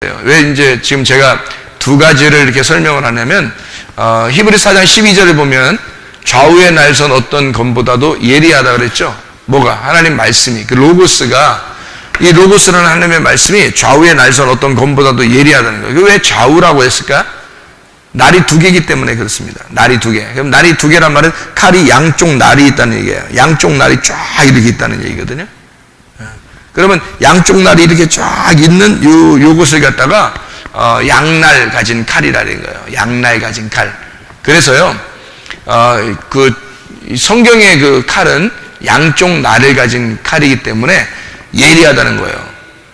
왜 이제 지금 제가 두 가지를 이렇게 설명을 하냐면, 히브리서 4장 12절을 보면 좌우의 날선 어떤 검보다도 예리하다 그랬죠. 뭐가? 하나님 말씀이, 그 로고스가, 이 로고스라는 하나님의 말씀이 좌우의 날선 어떤 검보다도 예리하다는 거예요. 왜 좌우라고 했을까? 날이 두 개이기 때문에 그렇습니다. 날이 두 개. 그럼 날이 두 개란 말은 칼이 양쪽 날이 있다는 얘기예요. 양쪽 날이 쫙 이렇게 있다는 얘기거든요. 그러면 양쪽 날이 이렇게 쫙 있는 요것을 갖다가 양날 가진 칼이라는 거예요. 양날 가진 칼. 그래서요, 그 성경의 그 칼은 양쪽 날을 가진 칼이기 때문에 예리하다는 거예요.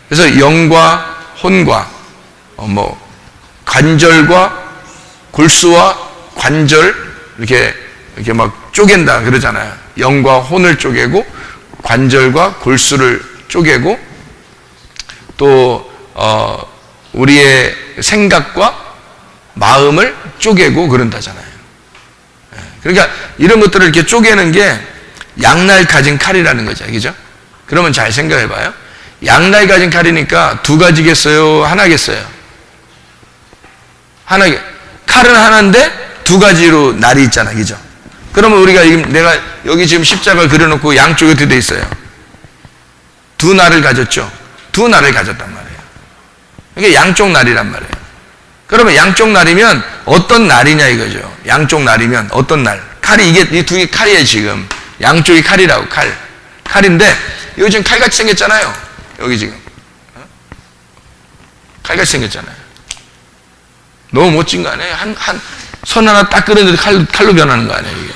그래서 영과 혼과 관절과 골수와 관절 이렇게 막 쪼갠다 그러잖아요. 영과 혼을 쪼개고 관절과 골수를 쪼개고 또 우리의 생각과 마음을 쪼개고 그런다잖아요. 그러니까 이런 것들을 이렇게 쪼개는 게 양날 가진 칼이라는 거죠. 그죠? 그러면 잘 생각해 봐요. 양날 가진 칼이니까 두 가지겠어요? 하나겠어요? 하나. 칼은 하나인데 두 가지로 날이 있잖아. 그죠? 그러면 우리가 내가 여기 지금 십자가를 그려놓고 양쪽에 어떻게 돼 있어요? 두 날을 가졌죠. 두 날을 가졌단 말이에요. 이게 양쪽 날이란 말이에요. 그러면 양쪽 날이면 어떤 날이냐 이거죠. 양쪽 날이면 어떤 날? 칼이 이 두 개 칼이에요 지금. 양쪽이 칼이라고 칼. 칼인데 여기 지금 칼같이 생겼잖아요. 여기 지금 칼같이 생겼잖아요. 너무 멋진 거 아니에요? 선 하나 딱 그렸는데 칼로 변하는 거 아니에요 이게?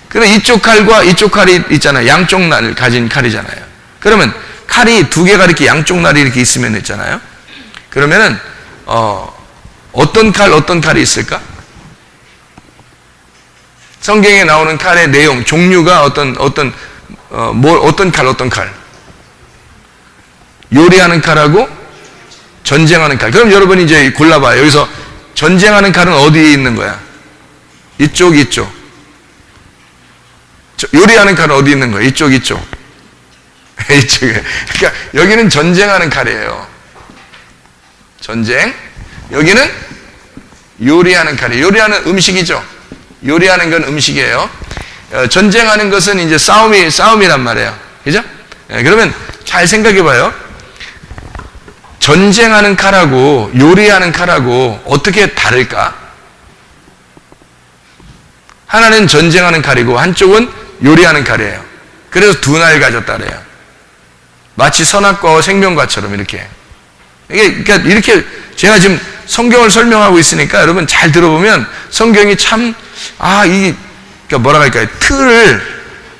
그래 이쪽 칼과 이쪽 칼이 있잖아요. 양쪽 날을 가진 칼이잖아요. 그러면 칼이 두 개가 이렇게 양쪽 날이 이렇게 있으면 있잖아요. 그러면은 어떤 칼이 있을까? 성경에 나오는 칼의 내용, 종류가 어떤 칼? 요리하는 칼하고 전쟁하는 칼. 그럼 여러분이 이제 골라봐요. 여기서 전쟁하는 칼은 어디에 있는 거야? 이쪽. 요리하는 칼은 어디 있는 거야? 이쪽. 이쪽에. 그러니까 여기는 전쟁하는 칼이에요. 전쟁. 여기는 요리하는 칼이에요. 요리하는 음식이죠. 요리하는 건 음식이에요. 전쟁하는 것은 이제 싸움이란 말이에요. 그죠? 그러면 잘 생각해 봐요. 전쟁하는 칼하고 요리하는 칼하고 어떻게 다를까? 하나는 전쟁하는 칼이고 한쪽은 요리하는 칼이에요. 그래서 두 날 가졌다 그래요. 마치 선악과와 생명과처럼 이렇게. 그러니까 이렇게 제가 지금 성경을 설명하고 있으니까 여러분 잘 들어보면 성경이 참, 그러니까 뭐라 할까요?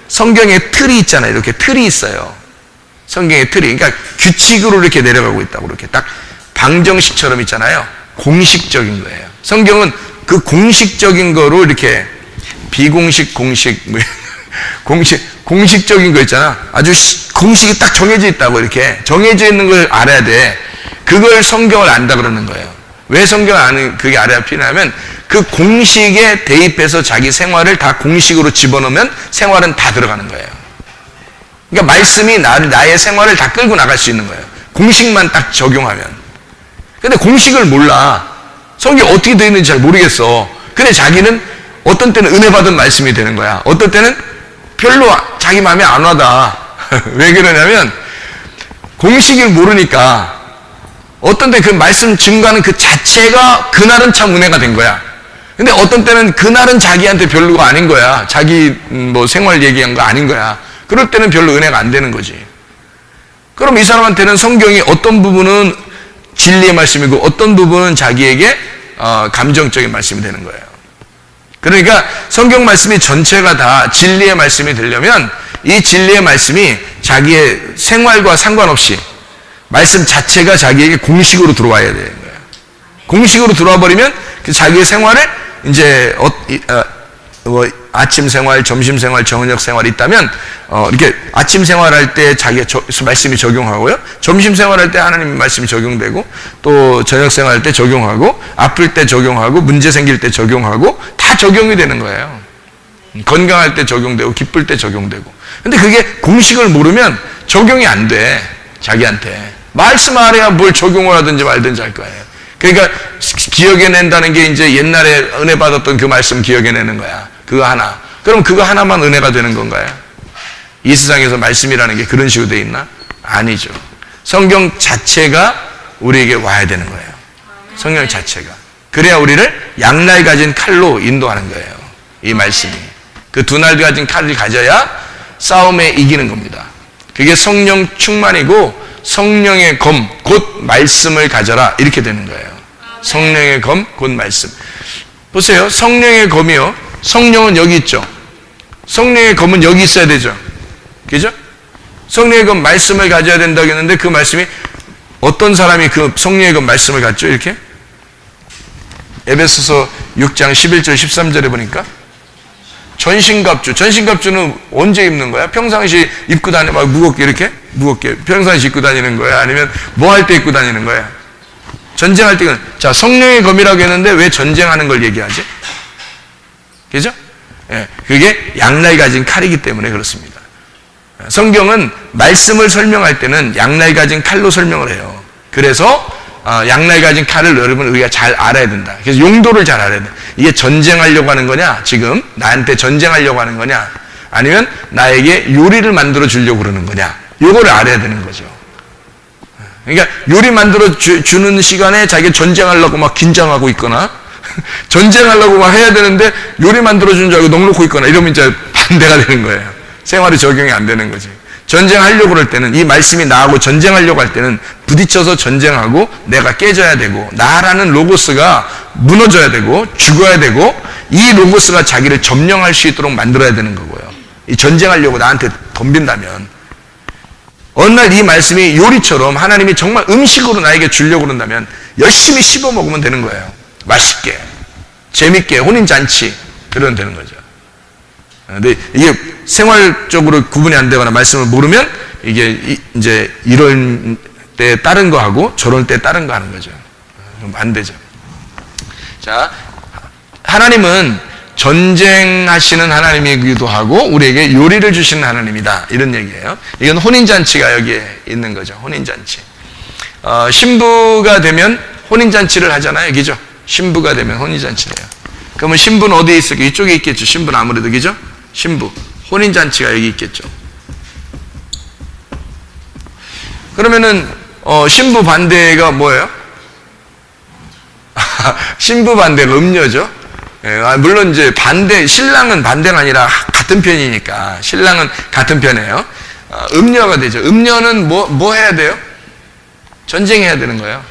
성경에 틀이 있잖아요. 이렇게 틀이 있어요. 성경의 틀이. 그러니까 규칙으로 이렇게 내려가고 있다고. 이렇게 딱 방정식처럼 있잖아요. 공식적인 거예요. 성경은 그 공식적인 거로 이렇게 비공식, 공식적인 거 있잖아. 아주 공식이 딱 정해져 있다고. 이렇게 정해져 있는 걸 알아야 돼. 그걸 성경을 안다 그러는 거예요. 왜 성경을 그게 알아야 필요하면 그 공식에 대입해서 자기 생활을 다 공식으로 집어넣으면 생활은 다 들어가는 거예요. 그러니까 말씀이 나의 생활을 다 끌고 나갈 수 있는 거예요. 공식만 딱 적용하면. 근데 공식을 몰라. 성경이 어떻게 되어 있는지 잘 모르겠어. 근데 자기는 어떤 때는 은혜 받은 말씀이 되는 거야. 어떤 때는 별로 자기 마음에 안 와다. 왜 그러냐면 공식을 모르니까 어떤 때 그 말씀 증거하는 그 자체가 그날은 참 은혜가 된 거야. 근데 어떤 때는 그날은 자기한테 별로가 아닌 거야. 자기 생활 얘기한 거 아닌 거야. 그럴 때는 별로 은혜가 안 되는 거지. 그럼 이 사람한테는 성경이 어떤 부분은 진리의 말씀이고 어떤 부분은 자기에게 감정적인 말씀이 되는 거예요. 그러니까 성경 말씀이 전체가 다 진리의 말씀이 되려면 이 진리의 말씀이 자기의 생활과 상관없이 말씀 자체가 자기에게 공식으로 들어와야 되는 거예요. 공식으로 들어와 버리면 자기의 생활을 이제 아침 생활, 점심 생활, 저녁 생활이 있다면 이렇게 아침 생활할 때 자기의 말씀이 적용하고요. 점심 생활할 때 하나님 말씀이 적용되고 또 저녁 생활할 때 적용하고 아플 때 적용하고 문제 생길 때 적용하고 다 적용이 되는 거예요. 건강할 때 적용되고 기쁠 때 적용되고. 근데 그게 공식을 모르면 적용이 안 돼. 자기한테. 말씀 아래야 뭘 적용을 하든지 말든지 할 거예요. 그러니까 기억해낸다는 게 이제 옛날에 은혜 받았던 그 말씀 기억해내는 거야. 그거 하나. 그럼 그거 하나만 은혜가 되는 건가요? 이 세상에서 말씀이라는 게 그런 식으로 돼 있나? 아니죠. 성경 자체가 우리에게 와야 되는 거예요. 성경 자체가. 그래야 우리를 양날 가진 칼로 인도하는 거예요. 이 말씀이. 그 두 날 가진 칼을 가져야 싸움에 이기는 겁니다. 그게 성령 충만이고 성령의 검, 곧 말씀을 가져라. 이렇게 되는 거예요. 성령의 검, 곧 말씀. 보세요. 성령의 검이요. 성령은 여기 있죠. 성령의 검은 여기 있어야 되죠. 그죠? 성령의 검 말씀을 가져야 된다고 했는데 그 말씀이 어떤 사람이 그 성령의 검 말씀을 갖죠? 이렇게? 에베소서 6장 11절 13절에 보니까 전신갑주. 전신갑주는 언제 입는 거야? 평상시 입고 다니면 막 무겁게 이렇게? 무겁게. 평상시 입고 다니는 거야? 아니면 뭐 할 때 입고 다니는 거야? 전쟁할 때는. 자, 성령의 검이라고 했는데 왜 전쟁하는 걸 얘기하지? 그죠? 예, 그게 양날 가진 칼이기 때문에 그렇습니다. 성경은 말씀을 설명할 때는 양날 가진 칼로 설명을 해요. 그래서 양날 가진 칼을 여러분 우리가 잘 알아야 된다. 그래서 용도를 잘 알아야 돼. 이게 전쟁하려고 하는 거냐? 지금 나한테 전쟁하려고 하는 거냐? 아니면 나에게 요리를 만들어 주려고 그러는 거냐? 요거를 알아야 되는 거죠. 그러니까 요리 만들어 주는 시간에 자기가 전쟁하려고 막 긴장하고 있거나 전쟁하려고 막 해야 되는데 요리 만들어 주는 줄 알고 넋놓고 있거나 이러면 이제 반대가 되는 거예요. 생활이 적용이 안 되는 거지. 전쟁하려고 그럴 때는 이 말씀이 나하고 전쟁하려고 할 때는 부딪혀서 전쟁하고 내가 깨져야 되고 나라는 로고스가 무너져야 되고 죽어야 되고 이 로고스가 자기를 점령할 수 있도록 만들어야 되는 거고요. 이 전쟁하려고 나한테 덤빈다면 어느 날 이 말씀이 요리처럼 하나님이 정말 음식으로 나에게 주려고 그런다면 열심히 씹어 먹으면 되는 거예요. 맛있게 재밌게 혼인잔치 그러면 되는 거죠. 근데 이게 생활적으로 구분이 안 되거나 말씀을 모르면 이게 이제 이럴 때 다른 거 하고 저럴 때 다른 거 하는 거죠. 안 되죠. 자, 하나님은 전쟁하시는 하나님이기도 하고 우리에게 요리를 주시는 하나님이다. 이런 얘기예요. 이건 혼인잔치가 여기에 있는 거죠. 혼인잔치. 신부가 되면 혼인잔치를 하잖아요. 그죠? 신부가 되면 혼인잔치를 해요. 그러면 신부는 어디에 있을까요? 이쪽에 있겠죠. 신부는 아무래도. 그죠? 신부. 혼인잔치가 여기 있겠죠. 그러면은, 신부 반대가 뭐예요? 신부 반대가 음녀죠. 예, 물론 이제 신랑은 반대가 아니라 같은 편이니까, 신랑은 같은 편이에요. 음녀가 되죠. 음녀는 뭐 해야 돼요? 전쟁해야 되는 거예요.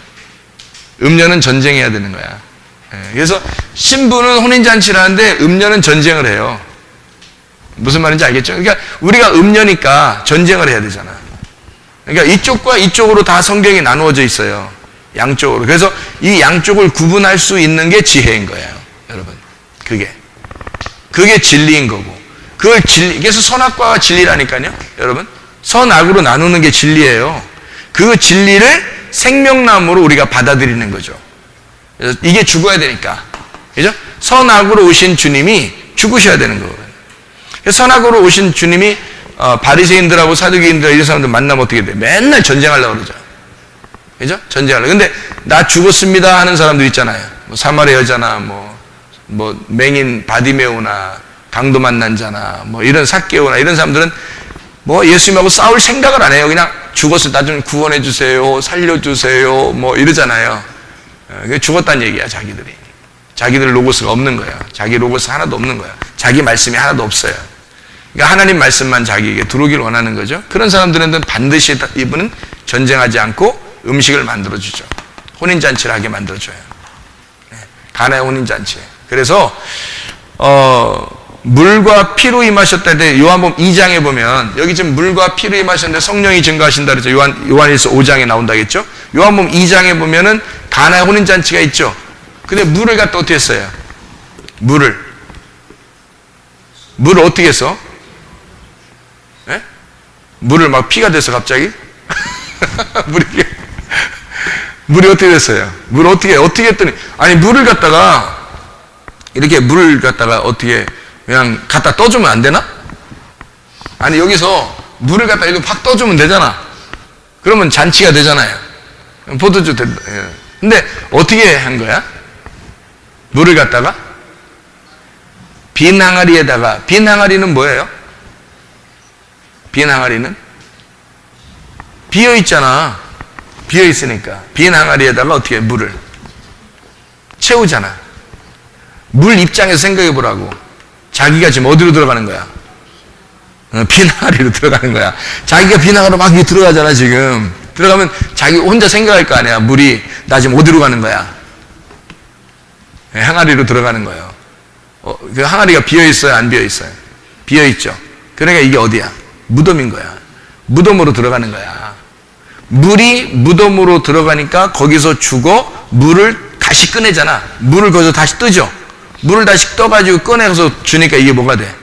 음녀는 전쟁해야 되는 거야. 예, 그래서 신부는 혼인잔치를 하는데 음녀는 전쟁을 해요. 무슨 말인지 알겠죠? 그러니까 우리가 음녀니까 전쟁을 해야 되잖아. 그러니까 이쪽과 이쪽으로 다 성경이 나누어져 있어요. 양쪽으로. 그래서 이 양쪽을 구분할 수 있는 게 지혜인 거예요. 여러분. 그게 진리인 거고. 그래서 선악과가 진리라니까요. 여러분. 선악으로 나누는 게 진리예요. 그 진리를 생명나무로 우리가 받아들이는 거죠. 그래서 이게 죽어야 되니까. 그죠? 선악으로 오신 주님이 죽으셔야 되는 거거든요. 선악으로 오신 주님이 바리새인들하고 사두개인들 이런 사람들 만나면 어떻게 돼? 맨날 전쟁하려고 그러죠. 그죠? 전쟁하려고. 근데 나 죽었습니다 하는 사람들 있잖아요. 뭐 사마리아 여자나 뭐 맹인 바디메오나 강도 만난 자나 뭐 이런 삭개오나 이런 사람들은 뭐 예수님하고 싸울 생각을 안 해요. 그냥 죽었을 때 나 좀 구원해 주세요. 살려 주세요. 뭐 이러잖아요. 죽었다는 얘기야, 자기들이. 자기들 로고스가 없는 거예요. 자기 로고스 하나도 없는 거예요. 자기 말씀이 하나도 없어요. 그러니까 하나님 말씀만 자기에게 들어오길 원하는 거죠. 그런 사람들은 반드시 이분은 전쟁하지 않고 음식을 만들어주죠. 혼인잔치를 하게 만들어줘요. 가나의 혼인잔치. 그래서 물과 피로 임하셨다 할 때 요한복음 2장에 보면 여기 지금 물과 피로 임하셨는데 성령이 증거하신다 그랬죠. 요한일서 5장에 나온다겠죠. 요한복음 2장에 보면은 가나의 혼인잔치가 있죠. 근데 물을 갖다 어떻게 했어요? 물을 어떻게 했어? 네? 물을 막 피가 돼서 갑자기? 물이 어떻게 됐어요? 물을 어떻게 했더니, 아니, 물을 갖다가 어떻게, 그냥 갖다 떠주면 안 되나? 아니, 여기서 물을 갖다 이거 팍 떠주면 되잖아. 그러면 잔치가 되잖아요. 포도주 된다. 근데 어떻게 한 거야? 물을 갖다가 빈 항아리에다가, 빈 항아리는 뭐예요? 빈 항아리는 비어 있잖아. 비어 있으니까 빈 항아리에다가 어떻게 해? 물을 채우잖아. 물 입장에서 생각해 보라고. 자기가 지금 어디로 들어가는 거야? 빈 항아리로 들어가는 거야. 자기가 빈 항아리로 막 들어가잖아. 지금 들어가면 자기 혼자 생각할 거 아니야. 물이 나 지금 어디로 가는 거야? 항아리로 들어가는 거예요. 그 항아리가 비어 있어요? 안 비어 있어요? 비어 있죠. 그러니까 이게 어디야? 무덤인 거야. 무덤으로 들어가는 거야. 물이 무덤으로 들어가니까 거기서 죽어 물을 다시 꺼내잖아. 물을 거기서 다시 뜨죠. 물을 다시 떠가지고 꺼내서 주니까 이게 뭐가 돼?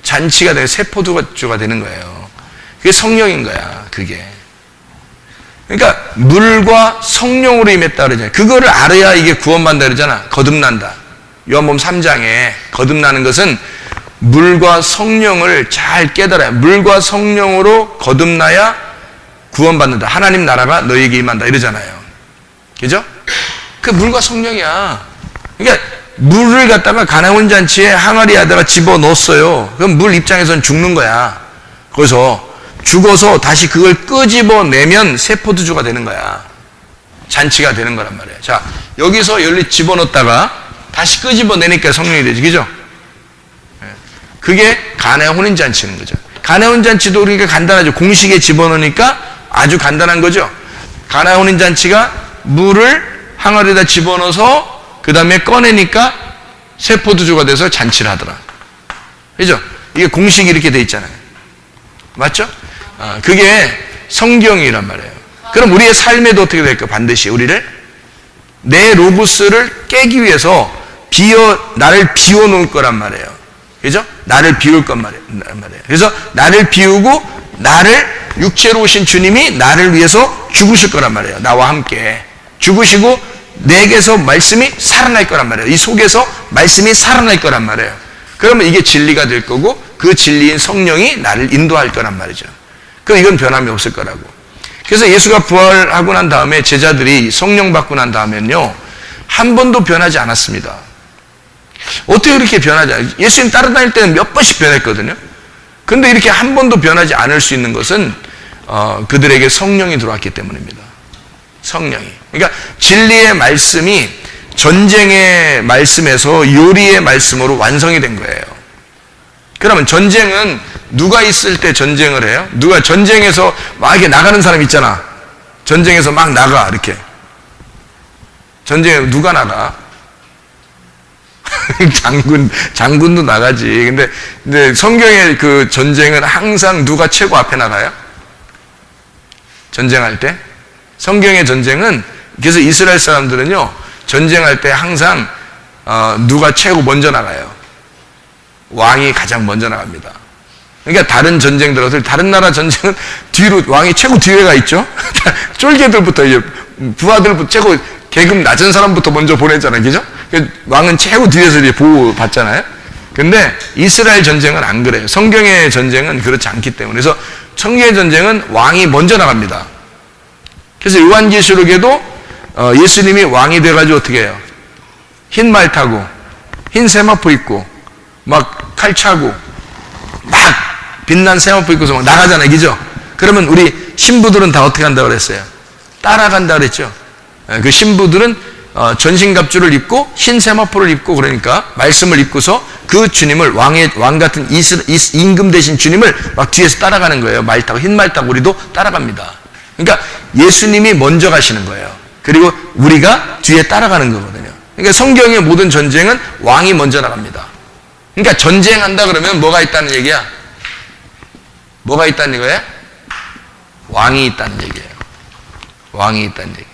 잔치가 돼. 새 포도주가 되는 거예요. 그게 성령인 거야. 그게. 그러니까 물과 성령으로 임했다 그러잖아요. 그거를 알아야 이게 구원받는다 그러잖아. 거듭난다. 요한복음 3장에 거듭나는 것은 물과 성령을 잘 깨달아야, 물과 성령으로 거듭나야 구원받는다. 하나님 나라가 너희에게 임한다 이러잖아요. 그죠? 그 물과 성령이야. 그러니까 물을 갖다가 가나온 잔치에 항아리에다가 집어넣었어요. 그럼 물 입장에서는 죽는 거야. 그래서 죽어서 다시 그걸 끄집어내면 새 포도주가 되는 거야. 잔치가 되는 거란 말이에요. 자, 여기서 열리 집어넣었다가 다시 끄집어내니까 성령이 되지. 그죠? 그게 가나의 혼인잔치는 거죠. 가나의 혼인잔치도 그러니까 간단하죠. 공식에 집어넣으니까 아주 간단한 거죠. 가나의 혼인잔치가 물을 항아리에다 집어넣어서 그 다음에 꺼내니까 새 포도주가 돼서 잔치를 하더라. 그죠? 이게 공식이 이렇게 돼 있잖아요. 맞죠? 그게 성경이란 말이에요. 그럼 우리의 삶에도 어떻게 될까? 반드시 우리를 내 로고스를 깨기 위해서 나를 비워놓을 거란 말이에요. 그죠? 나를 비울 건 말이에요. 그래서 나를 비우고 나를 육체로 오신 주님이 나를 위해서 죽으실 거란 말이에요. 나와 함께 죽으시고 내게서 말씀이 살아날 거란 말이에요. 이 속에서 말씀이 살아날 거란 말이에요. 그러면 이게 진리가 될 거고 그 진리인 성령이 나를 인도할 거란 말이죠. 그럼 이건 변함이 없을 거라고. 그래서 예수가 부활하고 난 다음에 제자들이 성령 받고 난 다음에는요, 한 번도 변하지 않았습니다. 어떻게 그렇게 변하지 않아요? 예수님 따라다닐 때는 몇 번씩 변했거든요. 근데 이렇게 한 번도 변하지 않을 수 있는 것은 그들에게 성령이 들어왔기 때문입니다. 성령이. 그러니까 진리의 말씀이 전쟁의 말씀에서 요리의 말씀으로 완성이 된 거예요. 그러면 전쟁은 누가 있을 때 전쟁을 해요? 누가 전쟁에서 막 이렇게 나가는 사람 있잖아. 전쟁에서 막 나가 이렇게. 전쟁에 누가 나가? 장군도 나가지. 근데 성경의 그 전쟁은 항상 누가 최고 앞에 나가요? 전쟁할 때? 성경의 전쟁은, 그래서 이스라엘 사람들은요, 전쟁할 때 항상, 누가 최고 먼저 나가요? 왕이 가장 먼저 나갑니다. 그러니까 다른 전쟁들어서, 다른 나라 전쟁은 뒤로, 왕이 최고 뒤에 가 있죠? 쫄개들부터, 이제, 부하들부터 최고 계급 낮은 사람부터 먼저 보내잖아요. 그죠? 왕은 최고 뒤에서 이제 보호받잖아요. 근데 이스라엘 전쟁은 안 그래요. 성경의 전쟁은 그렇지 않기 때문에. 그래서 성경의 전쟁은 왕이 먼저 나갑니다. 그래서 요한계시록에도 예수님이 왕이 돼가지고 어떻게 해요? 흰 말 타고, 흰 세마포 입고, 막 칼 차고, 막 빛난 세마포 입고서 막 나가잖아요. 그죠? 그러면 우리 신부들은 다 어떻게 한다고 그랬어요? 따라간다 그랬죠? 그 신부들은 전신갑주를 입고 흰 세마포를 입고, 그러니까 말씀을 입고서 그 주님을 왕 같은 임금 되신 주님을 막 뒤에서 따라가는 거예요. 말 타고, 흰 말 타고 우리도 따라갑니다. 그러니까 예수님이 먼저 가시는 거예요. 그리고 우리가 뒤에 따라가는 거거든요. 그러니까 성경의 모든 전쟁은 왕이 먼저 나갑니다. 그러니까 전쟁한다 그러면 뭐가 있다는 얘기야? 뭐가 있다는 거예요? 왕이 있다는 얘기예요. 왕이 있다는 얘기.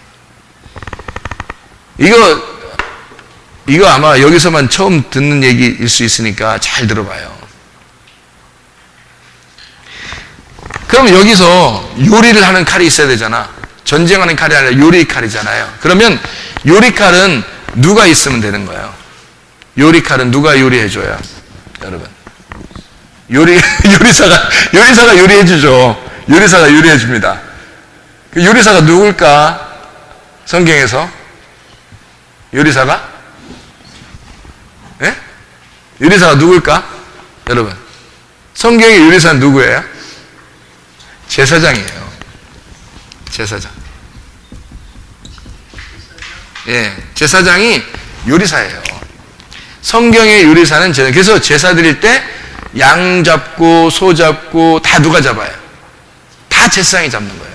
이거 아마 여기서만 처음 듣는 얘기일 수 있으니까 잘 들어봐요. 그럼 여기서 요리를 하는 칼이 있어야 되잖아. 전쟁하는 칼이 아니라 요리 칼이잖아요. 그러면 요리 칼은 누가 있으면 되는 거예요? 요리 칼은 누가 요리해줘요? 여러분. 요리사가 요리해주죠. 요리사가 요리해줍니다. 그 요리사가 누굴까? 성경에서 요리사가? 예? 요리사가 누굴까? 여러분, 성경의 요리사는 누구예요? 제사장이에요. 제사장. 예, 제사장이 요리사예요. 성경의 요리사는 제사. 그래서 제사 드릴 때 양 잡고 소 잡고 다 누가 잡아요? 다 제사장이 잡는 거예요.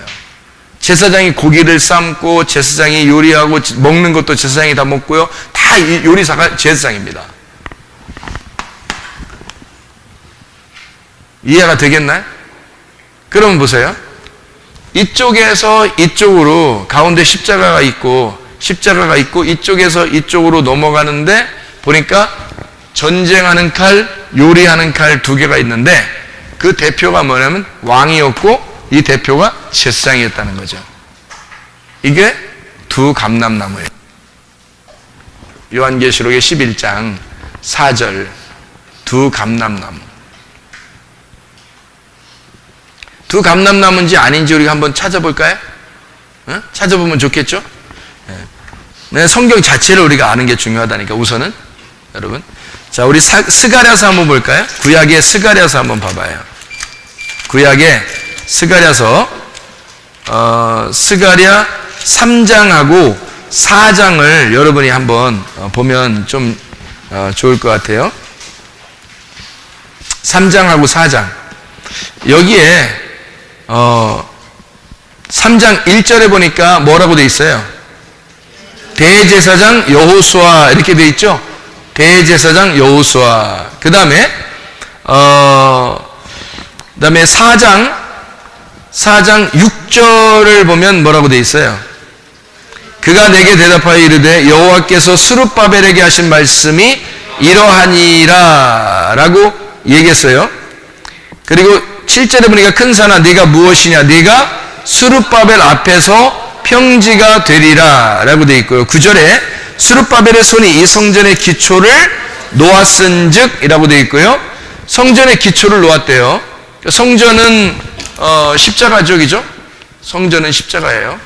제사장이 고기를 삶고 제사장이 요리하고 먹는 것도 제사장이 다 먹고요. 다 이 요리사가 제사장입니다. 이해가 되겠나요? 그러면 보세요. 이쪽에서 이쪽으로 가운데 십자가가 있고 이쪽에서 이쪽으로 넘어가는데 보니까 전쟁하는 칼, 요리하는 칼 두 개가 있는데 그 대표가 뭐냐면 왕이었고 이 대표가 제사장이었다는 거죠. 이게 두 감람나무예요. 요한계시록의 11장 4절 두 감람나무. 두 감람나무인지 아닌지 우리가 한번 찾아볼까요? 어? 찾아보면 좋겠죠? 네, 성경 자체를 우리가 아는 게 중요하다니까 우선은 여러분. 자, 우리 스가랴서 한번 볼까요? 구약의 스가랴서 한번 봐봐요. 구약의 스가랴서 스가랴 3장하고 4장을 여러분이 한번 보면 좀 좋을 것 같아요. 3장하고 4장. 여기에 3장 1절에 보니까 뭐라고 돼 있어요? 대제사장 여호수아 이렇게 돼 있죠? 대제사장 여호수아. 그 다음에 4장 6절을 보면 뭐라고 돼 있어요? 그가 내게 대답하여 이르되 여호와께서 스룹바벨에게 하신 말씀이 이러하니라 라고 얘기했어요. 그리고 7절에 보니까 큰 산아 네가 무엇이냐, 네가 스룹바벨 앞에서 평지가 되리라 라고 돼 있고요. 9절에 스룹바벨의 손이 이 성전의 기초를 놓았은즉 이라고 돼 있고요. 성전의 기초를 놓았대요. 성전은 십자가죠, 그죠? 성전은 십자가예요.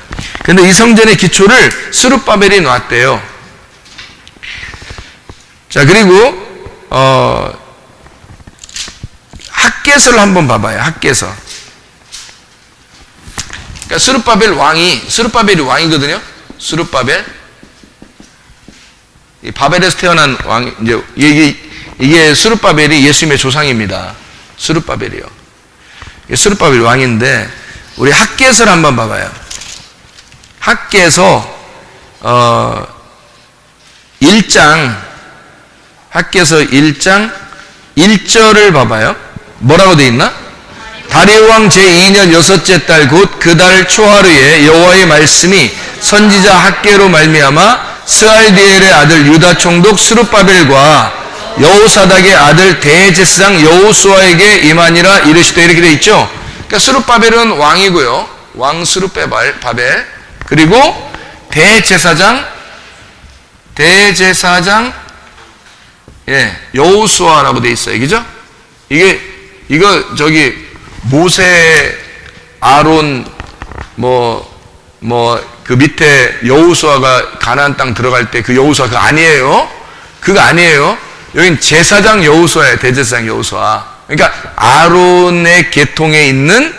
근데 이 성전의 기초를 스룹바벨이 놓았대요. 자, 그리고 학개서를 한번 봐봐요. 학개서. 그러니까 스룹바벨이 왕이거든요. 스룹바벨. 이 바벨에서 태어난 왕, 이제 이게 스룹바벨이 예수님의 조상입니다. 스룹바벨이요. 스룹바벨이 왕인데 우리 학개서를 한번 봐봐요. 학개서 1장 학개서 1장 1절을 봐봐요. 뭐라고 돼 있나? 다리오 왕 제2년 여섯째 달 곧 그 달 초하루에 여호와의 말씀이 선지자 학개로 말미암아 스알디엘의 아들 유다 총독 스룹바벨과 여호사닥의 아들 대제사장 여호수아에게 임하니라 이르시되 이렇게 돼 있죠. 그러니까 스룹바벨은 왕이고요. 왕 스룹바벨 그리고 대제사장 여호수아라고 돼 있어요. 그죠? 이거 저기 모세 아론 그 밑에 여호수아가 가나안 땅 들어갈 때 그 여호수아 그거 아니에요. 그거 아니에요. 여긴 제사장 여호수아예요. 대제사장 여호수아. 그러니까 아론의 계통에 있는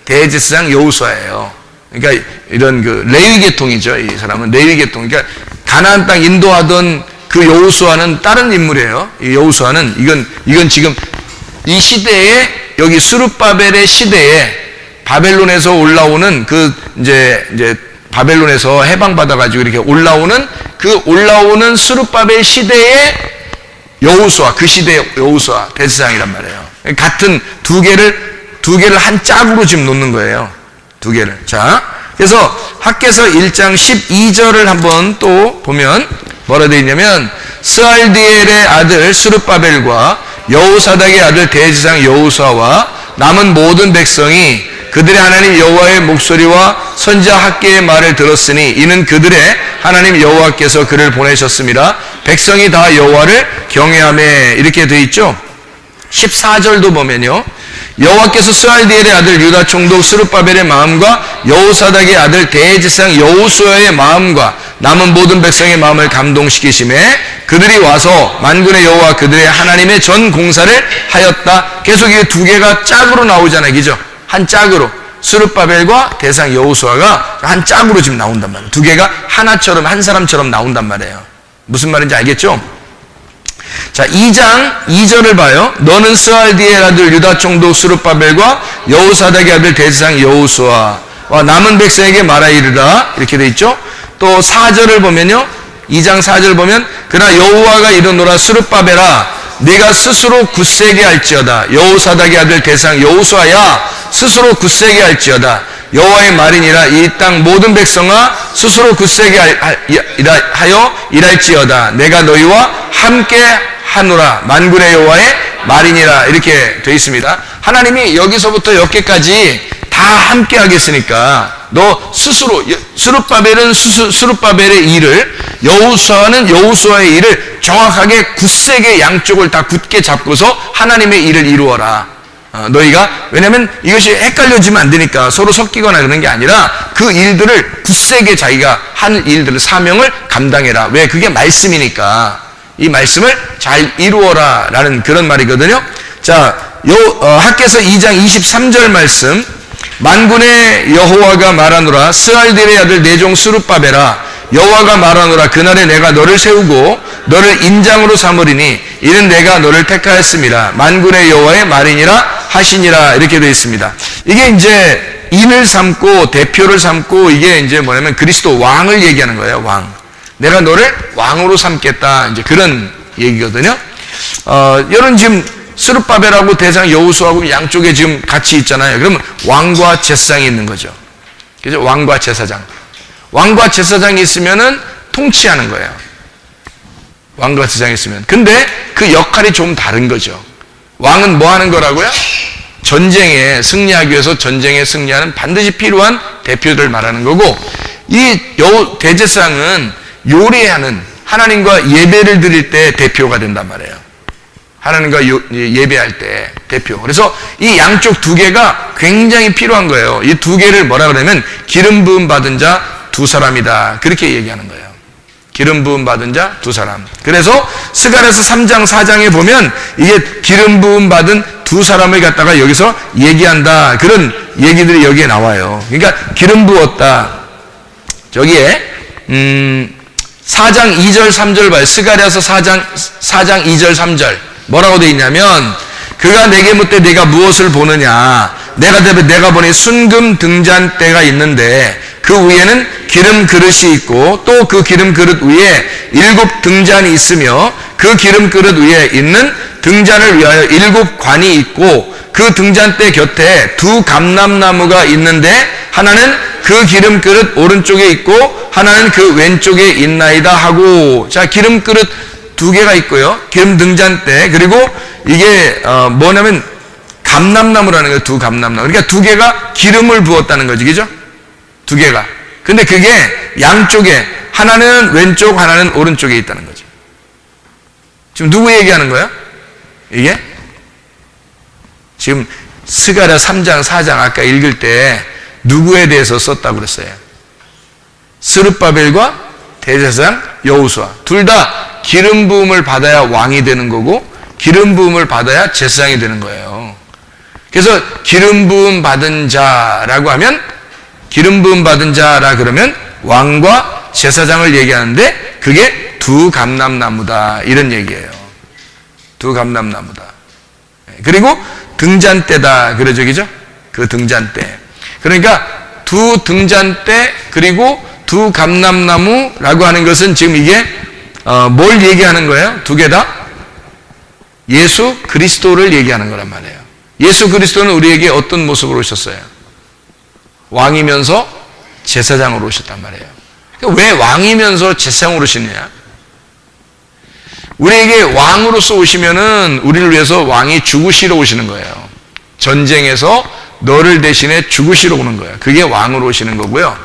대제사장 여호수아예요. 그러니까 이런 그 레위 계통이죠. 이 사람은 레위 계통. 그러니까 가나안 땅 인도하던 그 여호수아는 다른 인물이에요. 이 여호수아는 이건 지금 이 시대에 여기 스룹바벨의 시대에 바벨론에서 올라오는 그 이제 바벨론에서 해방받아가지고 이렇게 올라오는 스룹바벨 시대의 여호수아, 그 시대의 여호수아 대제사장이란 말이에요. 같은 두 개를 한 짝으로 지금 놓는 거예요. 두 개를. 자, 그래서 학개서 1장 12절을 한번 또 보면 뭐라 되어 있냐면 스알디엘의 아들 스룹바벨과 여호사닥의 아들 대제사장 여호수아와 남은 모든 백성이 그들의 하나님 여호와의 목소리와 선지자 학개의 말을 들었으니 이는 그들의 하나님 여호와께서 그를 보내셨습니다. 백성이 다 여호와를 경외하며 이렇게 되어 있죠. 14절도 보면요. 여호와께서 스알디엘의 아들 유다 총독 스룹바벨의 마음과 여호사닥의 아들 대제사장 여호수아의 마음과 남은 모든 백성의 마음을 감동시키심에 그들이 와서 만군의 여호와 그들의 하나님의 전 공사를 하였다. 계속 이게 두 개가 짝으로 나오잖아요. 그죠? 한 짝으로. 스룹바벨과 대제사장 여호수아가 한 짝으로 지금 나온단 말이에요. 두 개가 하나처럼, 한 사람처럼 나온단 말이에요. 무슨 말인지 알겠죠? 자, 2장 2절을 봐요. 너는 스알디엘 아들 유다 총독 스룹바벨과 여호사닥의 아들 대제사장 여호수아와 남은 백성에게 말하 이르라. 이렇게 돼 있죠. 또 4절을 보면요. 2장 4절 보면 그러나 여호와가 이르노라 스룹바벨아 네가 스스로 굳세게 할지어다. 여호사닥의 아들 대제사장 여호수아야 스스로 굳세게 할지어다. 여호와의 말이니라. 이 땅 모든 백성아 스스로 굳세게 하여 일할지어다. 내가 너희와 함께 하노라. 만군의 여호와의 말이니라. 이렇게 되어 있습니다. 하나님이 여기서부터 여기까지 다 함께 하겠으니까 너 스스로, 스룹바벨은 스룹바벨의 일을, 여호수아는 여호수아의 일을 정확하게 굳세게 양쪽을 다 굳게 잡고서 하나님의 일을 이루어라. 너희가, 왜냐면 이것이 헷갈려지면 안 되니까 서로 섞이거나 그런 게 아니라 그 일들을 굳세게 자기가 한 일들을, 사명을 감당해라. 왜? 그게 말씀이니까 이 말씀을 잘 이루어라 라는 그런 말이거든요. 자, 학개서 2장 23절 말씀. 만군의 여호와가 말하노라 스알디엘의 아들 내 종 스룹바벨아 여호와가 말하노라 그날에 내가 너를 세우고 너를 인장으로 삼으리니 이는 내가 너를 택하였음이라. 만군의 여호와의 말이니라 하시니라. 이렇게 되어 있습니다. 이게 이제 인을 삼고 대표를 삼고 이게 이제 뭐냐면 그리스도 왕을 얘기하는 거예요. 왕. 내가 너를 왕으로 삼겠다. 이제 그런 얘기거든요. 여러분 지금 스룹바벨하고 대제사장 여호수아하고 양쪽에 지금 같이 있잖아요. 그러면 왕과 제사장이 있는 거죠. 그죠? 왕과 제사장. 왕과 제사장이 있으면은 통치하는 거예요. 왕과 제사장이 있으면. 근데 그 역할이 좀 다른 거죠. 왕은 뭐 하는 거라고요? 전쟁에 승리하기 위해서 전쟁에 승리하는 반드시 필요한 대표들을 말하는 거고, 이 대제사장은 요리하는, 하나님과 예배를 드릴 때 대표가 된단 말이에요. 하나님과 예배할 때 대표. 그래서 이 양쪽 두 개가 굉장히 필요한 거예요. 이 두 개를 뭐라 그러냐면 기름 부음 받은 자 두 사람이다. 그렇게 얘기하는 거예요. 기름 부음 받은 자 두 사람. 그래서 스가랴서 3장 4장에 보면 이게 기름 부음 받은 두 사람을 갖다가 여기서 얘기한다. 그런 얘기들이 여기에 나와요. 그러니까 기름 부었다. 저기에 4장 2절 3절 봐요. 스가랴서 4장 2절 3절. 뭐라고 되어 있냐면 그가 내게 묻되 내가 무엇을 보느냐. 내가 보니 순금 등잔대가 있는데 그 위에는 기름 그릇이 있고 또 그 기름 그릇 위에 7 등잔이 있으며 그 기름 그릇 위에 있는 등잔을 위하여 7 관이 있고 그 등잔대 곁에 2 감람나무가 있는데 하나는 그 기름 그릇 오른쪽에 있고 하나는 그 왼쪽에 있나이다 하고. 자, 기름 그릇 2개가 있고요. 기름 등잔대. 그리고 이게 뭐냐면 감람나무라는 거예요. 2 감람나무. 그러니까 2개가 기름을 부었다는 거지. 그죠? 2개가. 근데 그게 양쪽에 하나는 왼쪽 하나는 오른쪽에 있다는 거죠. 지금 누구 얘기하는 거예요? 이게? 지금 스가랴 3장 4장 아까 읽을 때 누구에 대해서 썼다고 그랬어요? 스룹바벨과 대제사장 여호수아. 둘 다 기름 부음을 받아야 왕이 되는 거고 기름 부음을 받아야 제사장이 되는 거예요. 그래서 기름 부음 받은 자라고 하면 기름 부음 받은 자라 그러면 왕과 제사장을 얘기하는데 그게 2 감람나무다. 이런 얘기예요. 2 감람나무다. 그리고 등잔대다. 그러죠. 그죠? 그 등잔대. 그러니까 2 등잔대 그리고 2 감람나무라고 하는 것은 지금 이게 뭘 얘기하는 거예요? 2개 다? 예수 그리스도를 얘기하는 거란 말이에요. 예수 그리스도는 우리에게 어떤 모습으로 오셨어요? 왕이면서 제사장으로 오셨단 말이에요. 왜 왕이면서 제사장으로 오시느냐? 우리에게 왕으로서 오시면은 우리를 위해서 왕이 죽으시러 오시는 거예요. 전쟁에서 너를 대신에 죽으시러 오는 거예요. 그게 왕으로 오시는 거고요.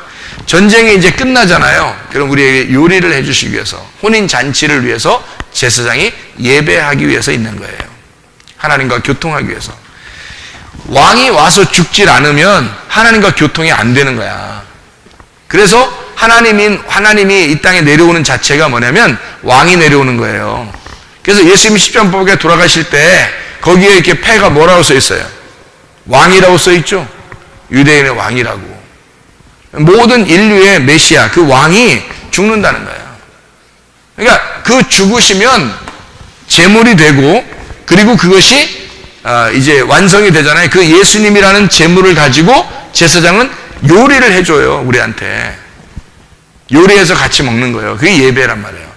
전쟁이 이제 끝나잖아요. 그럼 우리에게 요리를 해주시기 위해서, 혼인잔치를 위해서 제사장이 예배하기 위해서 있는 거예요. 하나님과 교통하기 위해서. 왕이 와서 죽질 않으면 하나님과 교통이 안 되는 거야. 그래서 하나님이 이 땅에 내려오는 자체가 뭐냐면 왕이 내려오는 거예요. 그래서 예수님이 십자가에 돌아가실 때 거기에 이렇게 패가 뭐라고 써 있어요? 왕이라고 써 있죠. 유대인의 왕이라고. 모든 인류의 메시아, 그 왕이 죽는다는 거예요. 그러니까 그 죽으시면 제물이 되고, 그리고 그것이 이제 완성이 되잖아요. 그 예수님이라는 제물을 가지고 제사장은 요리를 해줘요, 우리한테. 요리해서 같이 먹는 거예요. 그게 예배란 말이에요.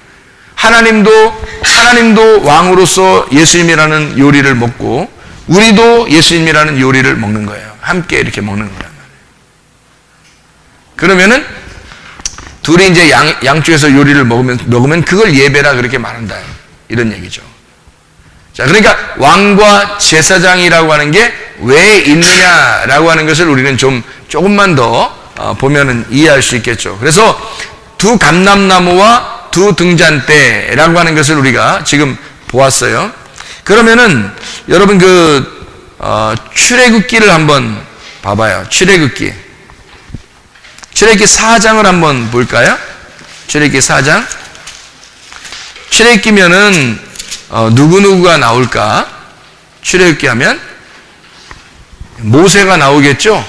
하나님도 왕으로서 예수님이라는 요리를 먹고, 우리도 예수님이라는 요리를 먹는 거예요. 함께 이렇게 먹는 거예요. 그러면은 둘이 이제 양쪽에서 요리를 먹으면 그걸 예배라 그렇게 말한다. 이런 얘기죠. 자, 그러니까 왕과 제사장이라고 하는 게 왜 있느냐라고 하는 것을 우리는 조금만 더 보면은 이해할 수 있겠죠. 그래서 두 감람나무와 두 등잔대라고 하는 것을 우리가 지금 보았어요. 그러면은 여러분 출애굽기를 한번 봐봐요. 출애굽기 4장을 한번 볼까요? 출애굽기 4장. 출애굽기면은 누구누구가 나올까? 출애굽기 하면 모세가 나오겠죠?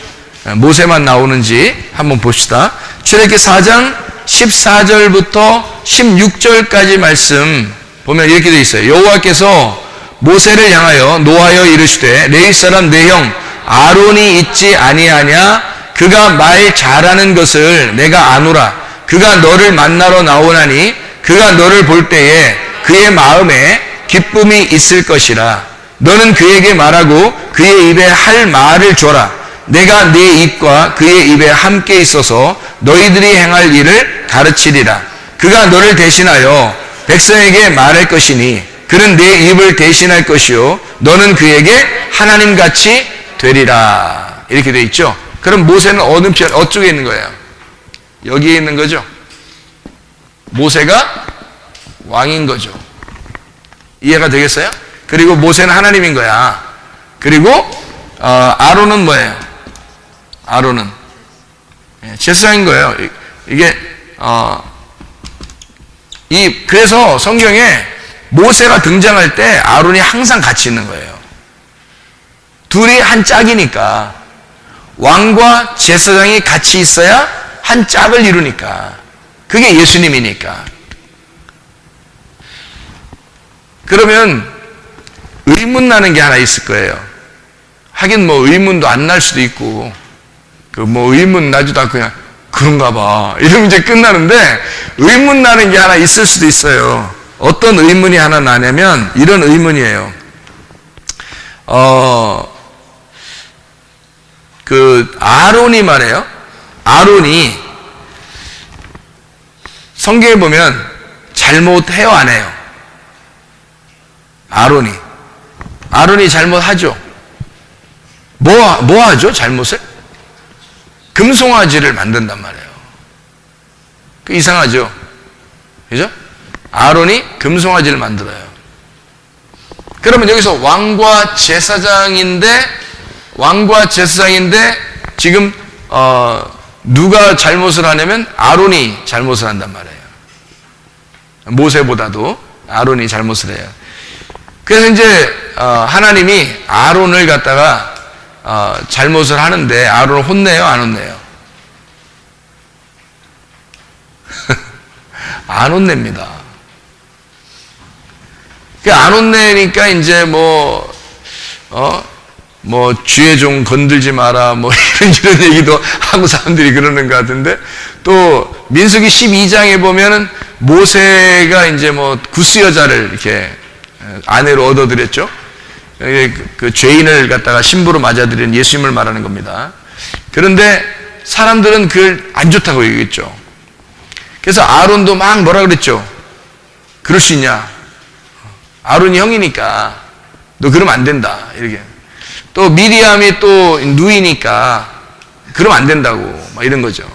모세만 나오는지 한번 봅시다. 출애굽기 4장 14절부터 16절까지 말씀 보면 이렇게 되어 있어요. 여호와께서 모세를 향하여 노하여 이르시되 레위 사람 내 형 아론이 있지 아니하냐? 그가 말 잘하는 것을 내가 아노라. 그가 너를 만나러 나오나니 그가 너를 볼 때에 그의 마음에 기쁨이 있을 것이라. 너는 그에게 말하고 그의 입에 할 말을 줘라. 내가 네 입과 그의 입에 함께 있어서 너희들이 행할 일을 가르치리라. 그가 너를 대신하여 백성에게 말할 것이니 그는 네 입을 대신할 것이요 너는 그에게 하나님같이 되리라. 이렇게 되어 있죠. 그럼 모세는 어쪽에 있는 거예요? 여기에 있는 거죠. 모세가 왕인 거죠. 이해가 되겠어요? 그리고 모세는 하나님인 거야. 그리고 아론은 뭐예요? 아론은 제사장인 거예요. 이게 그래서 성경에 모세가 등장할 때 아론이 항상 같이 있는 거예요. 둘이 한 짝이니까. 왕과 제사장이 같이 있어야 한 짝을 이루니까. 그게 예수님이니까. 그러면 의문 나는 게 하나 있을 거예요. 하긴 뭐 의문도 안 날 수도 있고, 의문 나지도 않고 그냥 그런가 봐. 이러면 이제 끝나는데, 의문 나는 게 하나 있을 수도 있어요. 어떤 의문이 하나 나냐면, 이런 의문이에요. 아론이 말이에요. 아론이 성경에 보면 잘못해요, 안 해요? 아론이 잘못하죠. 뭐 하죠? 잘못을? 금송아지를 만든단 말이에요. 이상하죠? 그죠? 아론이 금송아지를 만들어요. 그러면 여기서 왕과 제사장인데 지금 누가 잘못을 하냐면 아론이 잘못을 한단 말이에요. 모세보다도 아론이 잘못을 해요. 그래서 이제 하나님이 아론을 갖다가 잘못을 하는데 아론을 혼내요, 안 혼내요? 안 혼냅니다. 안 혼내니까 이제 주의 종 건들지 마라, 이런 얘기도 하고 사람들이 그러는 것 같은데, 또, 민수기 12장에 보면은 모세가 이제 구스 여자를 이렇게 아내로 얻어들였죠. 그 죄인을 갖다가 신부로 맞아들인 예수님을 말하는 겁니다. 그런데 사람들은 그걸 안 좋다고 얘기했죠. 그래서 아론도 막 뭐라 그랬죠. 그럴 수 있냐. 아론이 형이니까 너 그러면 안 된다. 이렇게. 또 미리암이 또 누이니까 그러면 안 된다고 막 이런 거죠.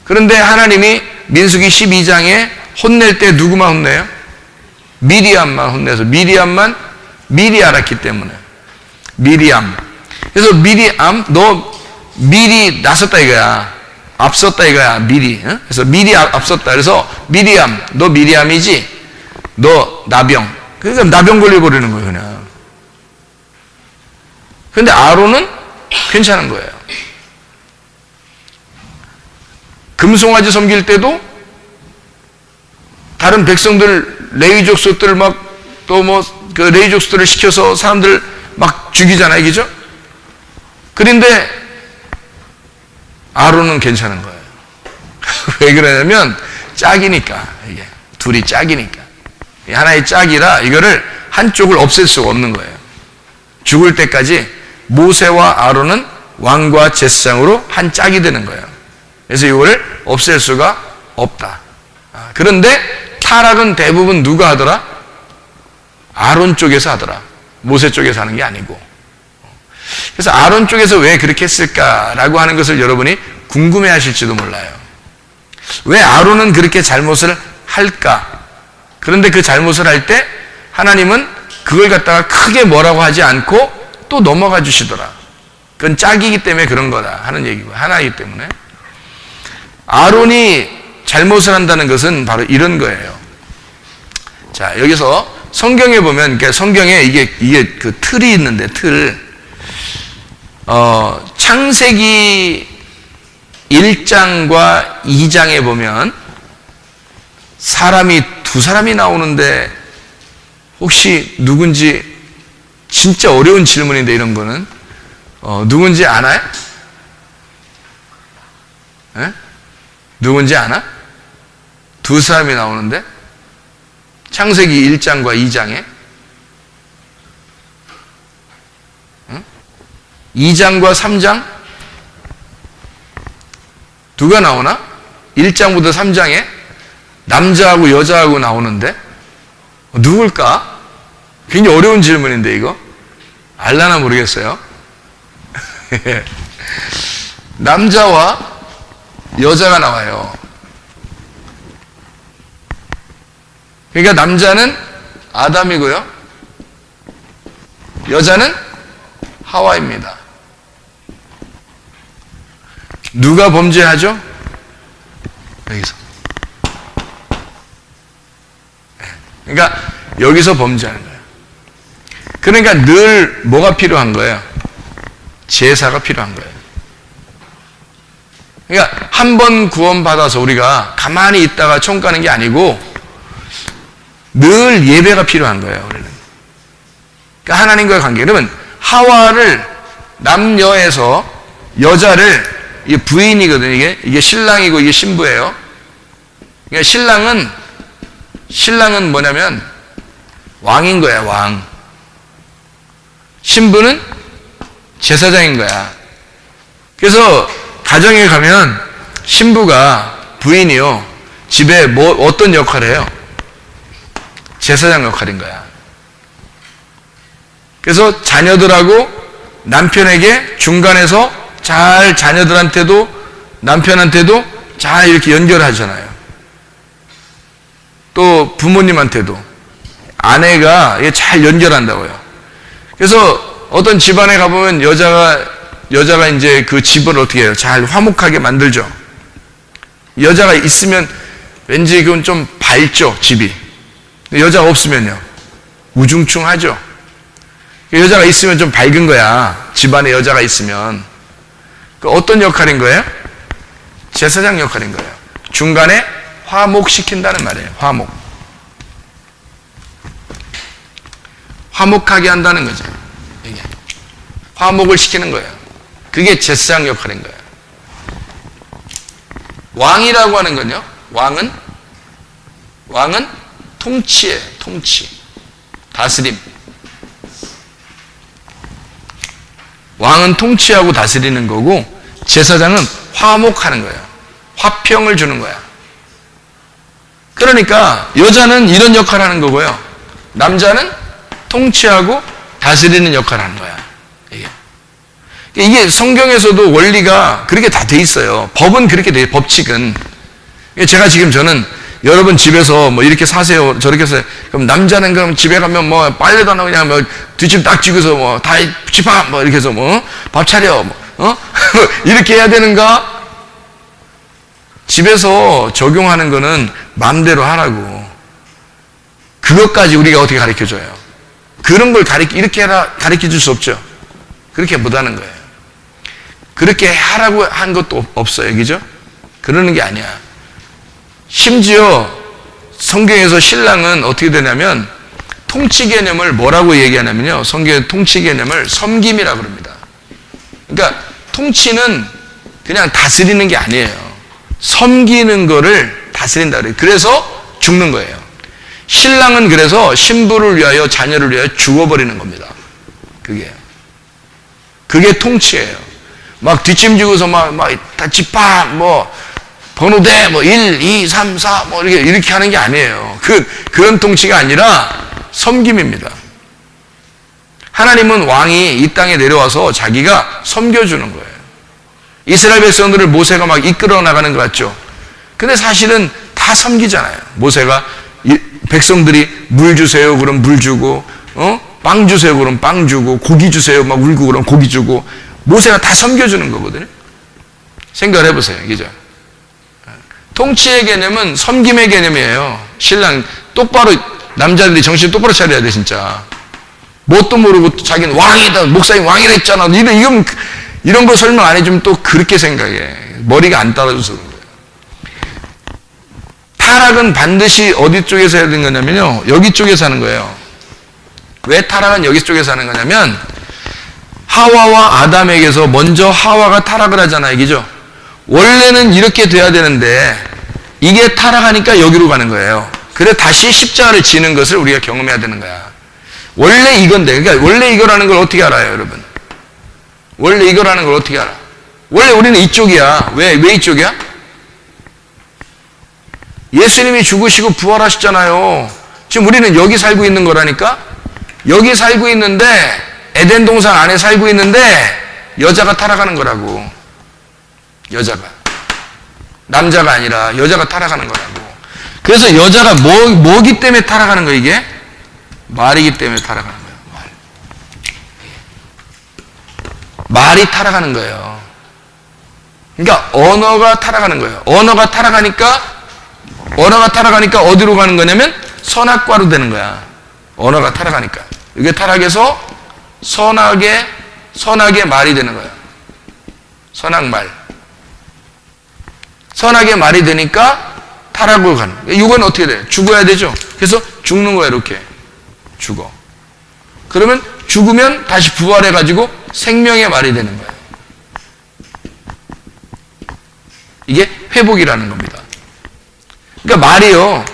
그런데 하나님이 민수기 12장에 혼낼 때 누구만 혼내요? 미리암만 혼내서 미리암만 미리 알았기 때문에 미리암. 그래서 미리암, 너 미리 나섰다 이거야. 앞섰다 이거야. 미리. 어? 그래서 미리 앞섰다. 그래서 미리암, 너 미리암이지? 너 나병. 그러니까 나병 걸려버리는 거예요, 그냥. 근데 아론은 괜찮은 거예요. 금송아지 섬길 때도 다른 백성들, 레위 족속들 막 또 뭐 그 레위 족속들을 시켜서 사람들 막 죽이잖아요, 그죠? 그런데 아론은 괜찮은 거예요. 왜 그러냐면 짝이니까, 이게 둘이 짝이니까. 하나의 짝이라 이거를 한쪽을 없앨 수가 없는 거예요. 죽을 때까지 모세와 아론은 왕과 제사장으로 한 짝이 되는 거예요. 그래서 이거를 없앨 수가 없다. 그런데 타락은 대부분 누가 하더라? 아론 쪽에서 하더라. 모세 쪽에서 하는 게 아니고. 그래서 아론 쪽에서 왜 그렇게 했을까라고 하는 것을 여러분이 궁금해 하실지도 몰라요. 왜 아론은 그렇게 잘못을 할까? 그런데 그 잘못을 할 때 하나님은 그걸 갖다가 크게 뭐라고 하지 않고 또 넘어가 주시더라. 그건 짝이기 때문에 그런 거다 하는 얘기고, 하나이기 때문에. 아론이 잘못을 한다는 것은 바로 이런 거예요. 자, 여기서 성경에 보면, 그러니까 성경에 이게 그 틀이 있는데, 창세기 1장과 2장에 보면 두 사람이 나오는데 혹시 누군지, 진짜 어려운 질문인데 이런 거는 누군지 아나요? 에? 누군지 아나? 두 사람이 나오는데 창세기 1장과 2장에 2장과 3장 누가 나오나? 1장부터 3장에 남자하고 여자하고 나오는데 누굴까? 굉장히 어려운 질문인데 이거 알라나 모르겠어요. 남자와 여자가 나와요. 그러니까 남자는 아담이고요, 여자는 하와입니다. 누가 범죄하죠? 여기서. 그러니까 여기서 범죄하는 거예요. 그러니까 늘 뭐가 필요한 거예요? 제사가 필요한 거예요. 그러니까 한 번 구원받아서 우리가 가만히 있다가 총 가는 게 아니고 늘 예배가 필요한 거예요, 우리는. 그러니까 하나님과의 관계. 그러면 하와를 남녀에서 여자를, 이게 부인이거든요. 이게 신랑이고 이게 신부예요. 그러니까 신랑은 뭐냐면 왕인 거야, 왕. 신부는 제사장인 거야. 그래서 가정에 가면 신부가, 부인이요, 집에 어떤 역할을 해요? 제사장 역할인 거야. 그래서 자녀들하고 남편에게 중간에서 잘 자녀들한테도 남편한테도 잘 이렇게 연결하잖아요. 또 부모님한테도 아내가 잘 연결한다고요. 그래서 어떤 집안에 가보면 여자가 이제 그 집을 어떻게 해요? 잘 화목하게 만들죠. 여자가 있으면 왠지 그건 좀 밝죠, 집이. 여자가 없으면요, 우중충하죠. 여자가 있으면 좀 밝은 거야, 집안에 여자가 있으면. 어떤 역할인 거예요? 제사장 역할인 거예요. 중간에 화목시킨다는 말이에요. 화목하게 한다는 거죠. 이게 화목을 시키는 거예요. 그게 제사장 역할인 거예요. 왕이라고 하는 건요, 왕은 통치예요. 통치, 다스림. 왕은 통치하고 다스리는 거고, 제사장은 화목하는 거예요. 화평을 주는 거야. 그러니까 여자는 이런 역할을 하는 거고요, 남자는 통치하고 다스리는 역할을 하는 거야. 이게 성경에서도 원리가 그렇게 다 돼 있어요. 법은 그렇게 돼, 법칙은. 제가 지금 저는 여러분 집에서 뭐 이렇게 사세요, 저렇게 사세요. 그럼 남자는 그럼 집에 가면 뭐 빨래도 안 하고 그냥 뭐 뒷짐 딱 쥐고서 뭐 다 집합 뭐 이렇게 해서 뭐 밥 차려 뭐 이렇게 해야 되는가? 집에서 적용하는 거는 마음대로 하라고. 그것까지 우리가 어떻게 가르쳐 줘요? 그런 걸 이렇게 해라 가르쳐 줄 수 없죠. 그렇게 못 하는 거예요. 그렇게 하라고 한 것도 없어요. 그죠? 그러는 게 아니야. 심지어 성경에서 신랑은 어떻게 되냐면 통치 개념을 뭐라고 얘기하냐면요. 성경의 통치 개념을 섬김이라고 그럽니다. 그러니까 통치는 그냥 다스리는 게 아니에요. 섬기는 거를 다스린다 그래요. 그래서 죽는 거예요. 신랑은 그래서 신부를 위하여 자녀를 위하여 죽어버리는 겁니다. 그게 통치예요. 막 뒷짐지고서 다 집합 번호대 1, 2, 3, 4 이렇게 하는 게 아니에요. 그런 통치가 아니라 섬김입니다. 하나님은 왕이 이 땅에 내려와서 자기가 섬겨주는 거예요. 이스라엘 백성들을 모세가 막 이끌어 나가는 것 같죠. 근데 사실은 다 섬기잖아요. 모세가 백성들이 물 주세요 그럼 물 주고 빵 주세요 그럼 빵 주고 고기 주세요 막 울고 그럼 고기 주고 모세가 다 섬겨주는 거거든요. 생각을 해보세요. 그죠? 통치의 개념은 섬김의 개념이에요. 신랑 똑바로 남자들이 정신 똑바로 차려야 돼 진짜. 뭣도 모르고 자기는 왕이다 목사님 왕이라 했잖아. 이런 거 설명 안 해주면 또 그렇게 생각해. 머리가 안 따라줘서 그런 거예요. 타락은 반드시 어디 쪽에서 해야 되는 거냐면요. 여기 쪽에서 하는 거예요. 왜 타락은 여기 쪽에서 하는 거냐면 하와와 아담에게서 먼저 하와가 타락을 하잖아요. 그죠? 원래는 이렇게 돼야 되는데 이게 타락하니까 여기로 가는 거예요. 그래 다시 십자가를 지는 것을 우리가 경험해야 되는 거야. 원래 이건데, 그러니까 원래 이거라는 걸 어떻게 알아요, 여러분? 원래 이거라는 걸 어떻게 알아? 원래 우리는 이쪽이야. 왜 이쪽이야? 예수님이 죽으시고 부활하셨잖아요. 지금 우리는 여기 살고 있는 거라니까? 여기 살고 있는데 에덴 동산 안에 살고 있는데 여자가 타락하는 거라고. 여자가. 남자가 아니라 여자가 타락하는 거라고. 그래서 여자가 뭐기 때문에 타락하는 거예요, 이게? 말이기 때문에 타락하는 거예요. 말이 타락하는 거예요. 그러니까 언어가 타락하는 거예요. 언어가 타락하니까 어디로 가는 거냐면 선악과로 되는 거야. 언어가 타락하니까. 이게 타락해서 선악의 말이 되는 거예요. 선악말. 선악의 말이 되니까 타락으로 가는 거예요. 이건 어떻게 돼요? 죽어야 되죠? 그래서 죽는 거예요, 이렇게. 죽어. 그러면 죽으면 다시 부활해가지고 생명의 말이 되는 거예요. 이게 회복이라는 겁니다. 그러니까 말이요,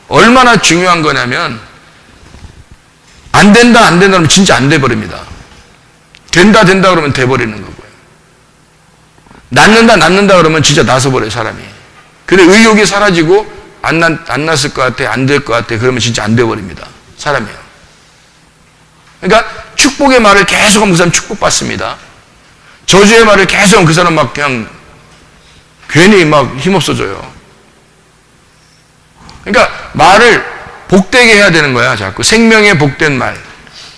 얼마나 중요한 거냐면, 안 된다 그러면 진짜 안 돼버립니다. 된다 그러면 돼버리는 거고요. 낫는다 그러면 진짜 나서버려요, 사람이. 근데 의욕이 사라지고, 안 났을 것 같아, 안 될 것 같아, 그러면 진짜 안 돼버립니다. 사람이요. 그러니까 축복의 말을 계속하면 그 사람 축복받습니다. 저주의 말을 계속하면 그 사람 막 그냥 괜히 막 힘없어져요. 그러니까 말을 복되게 해야 되는 거야, 자꾸. 생명의 복된 말.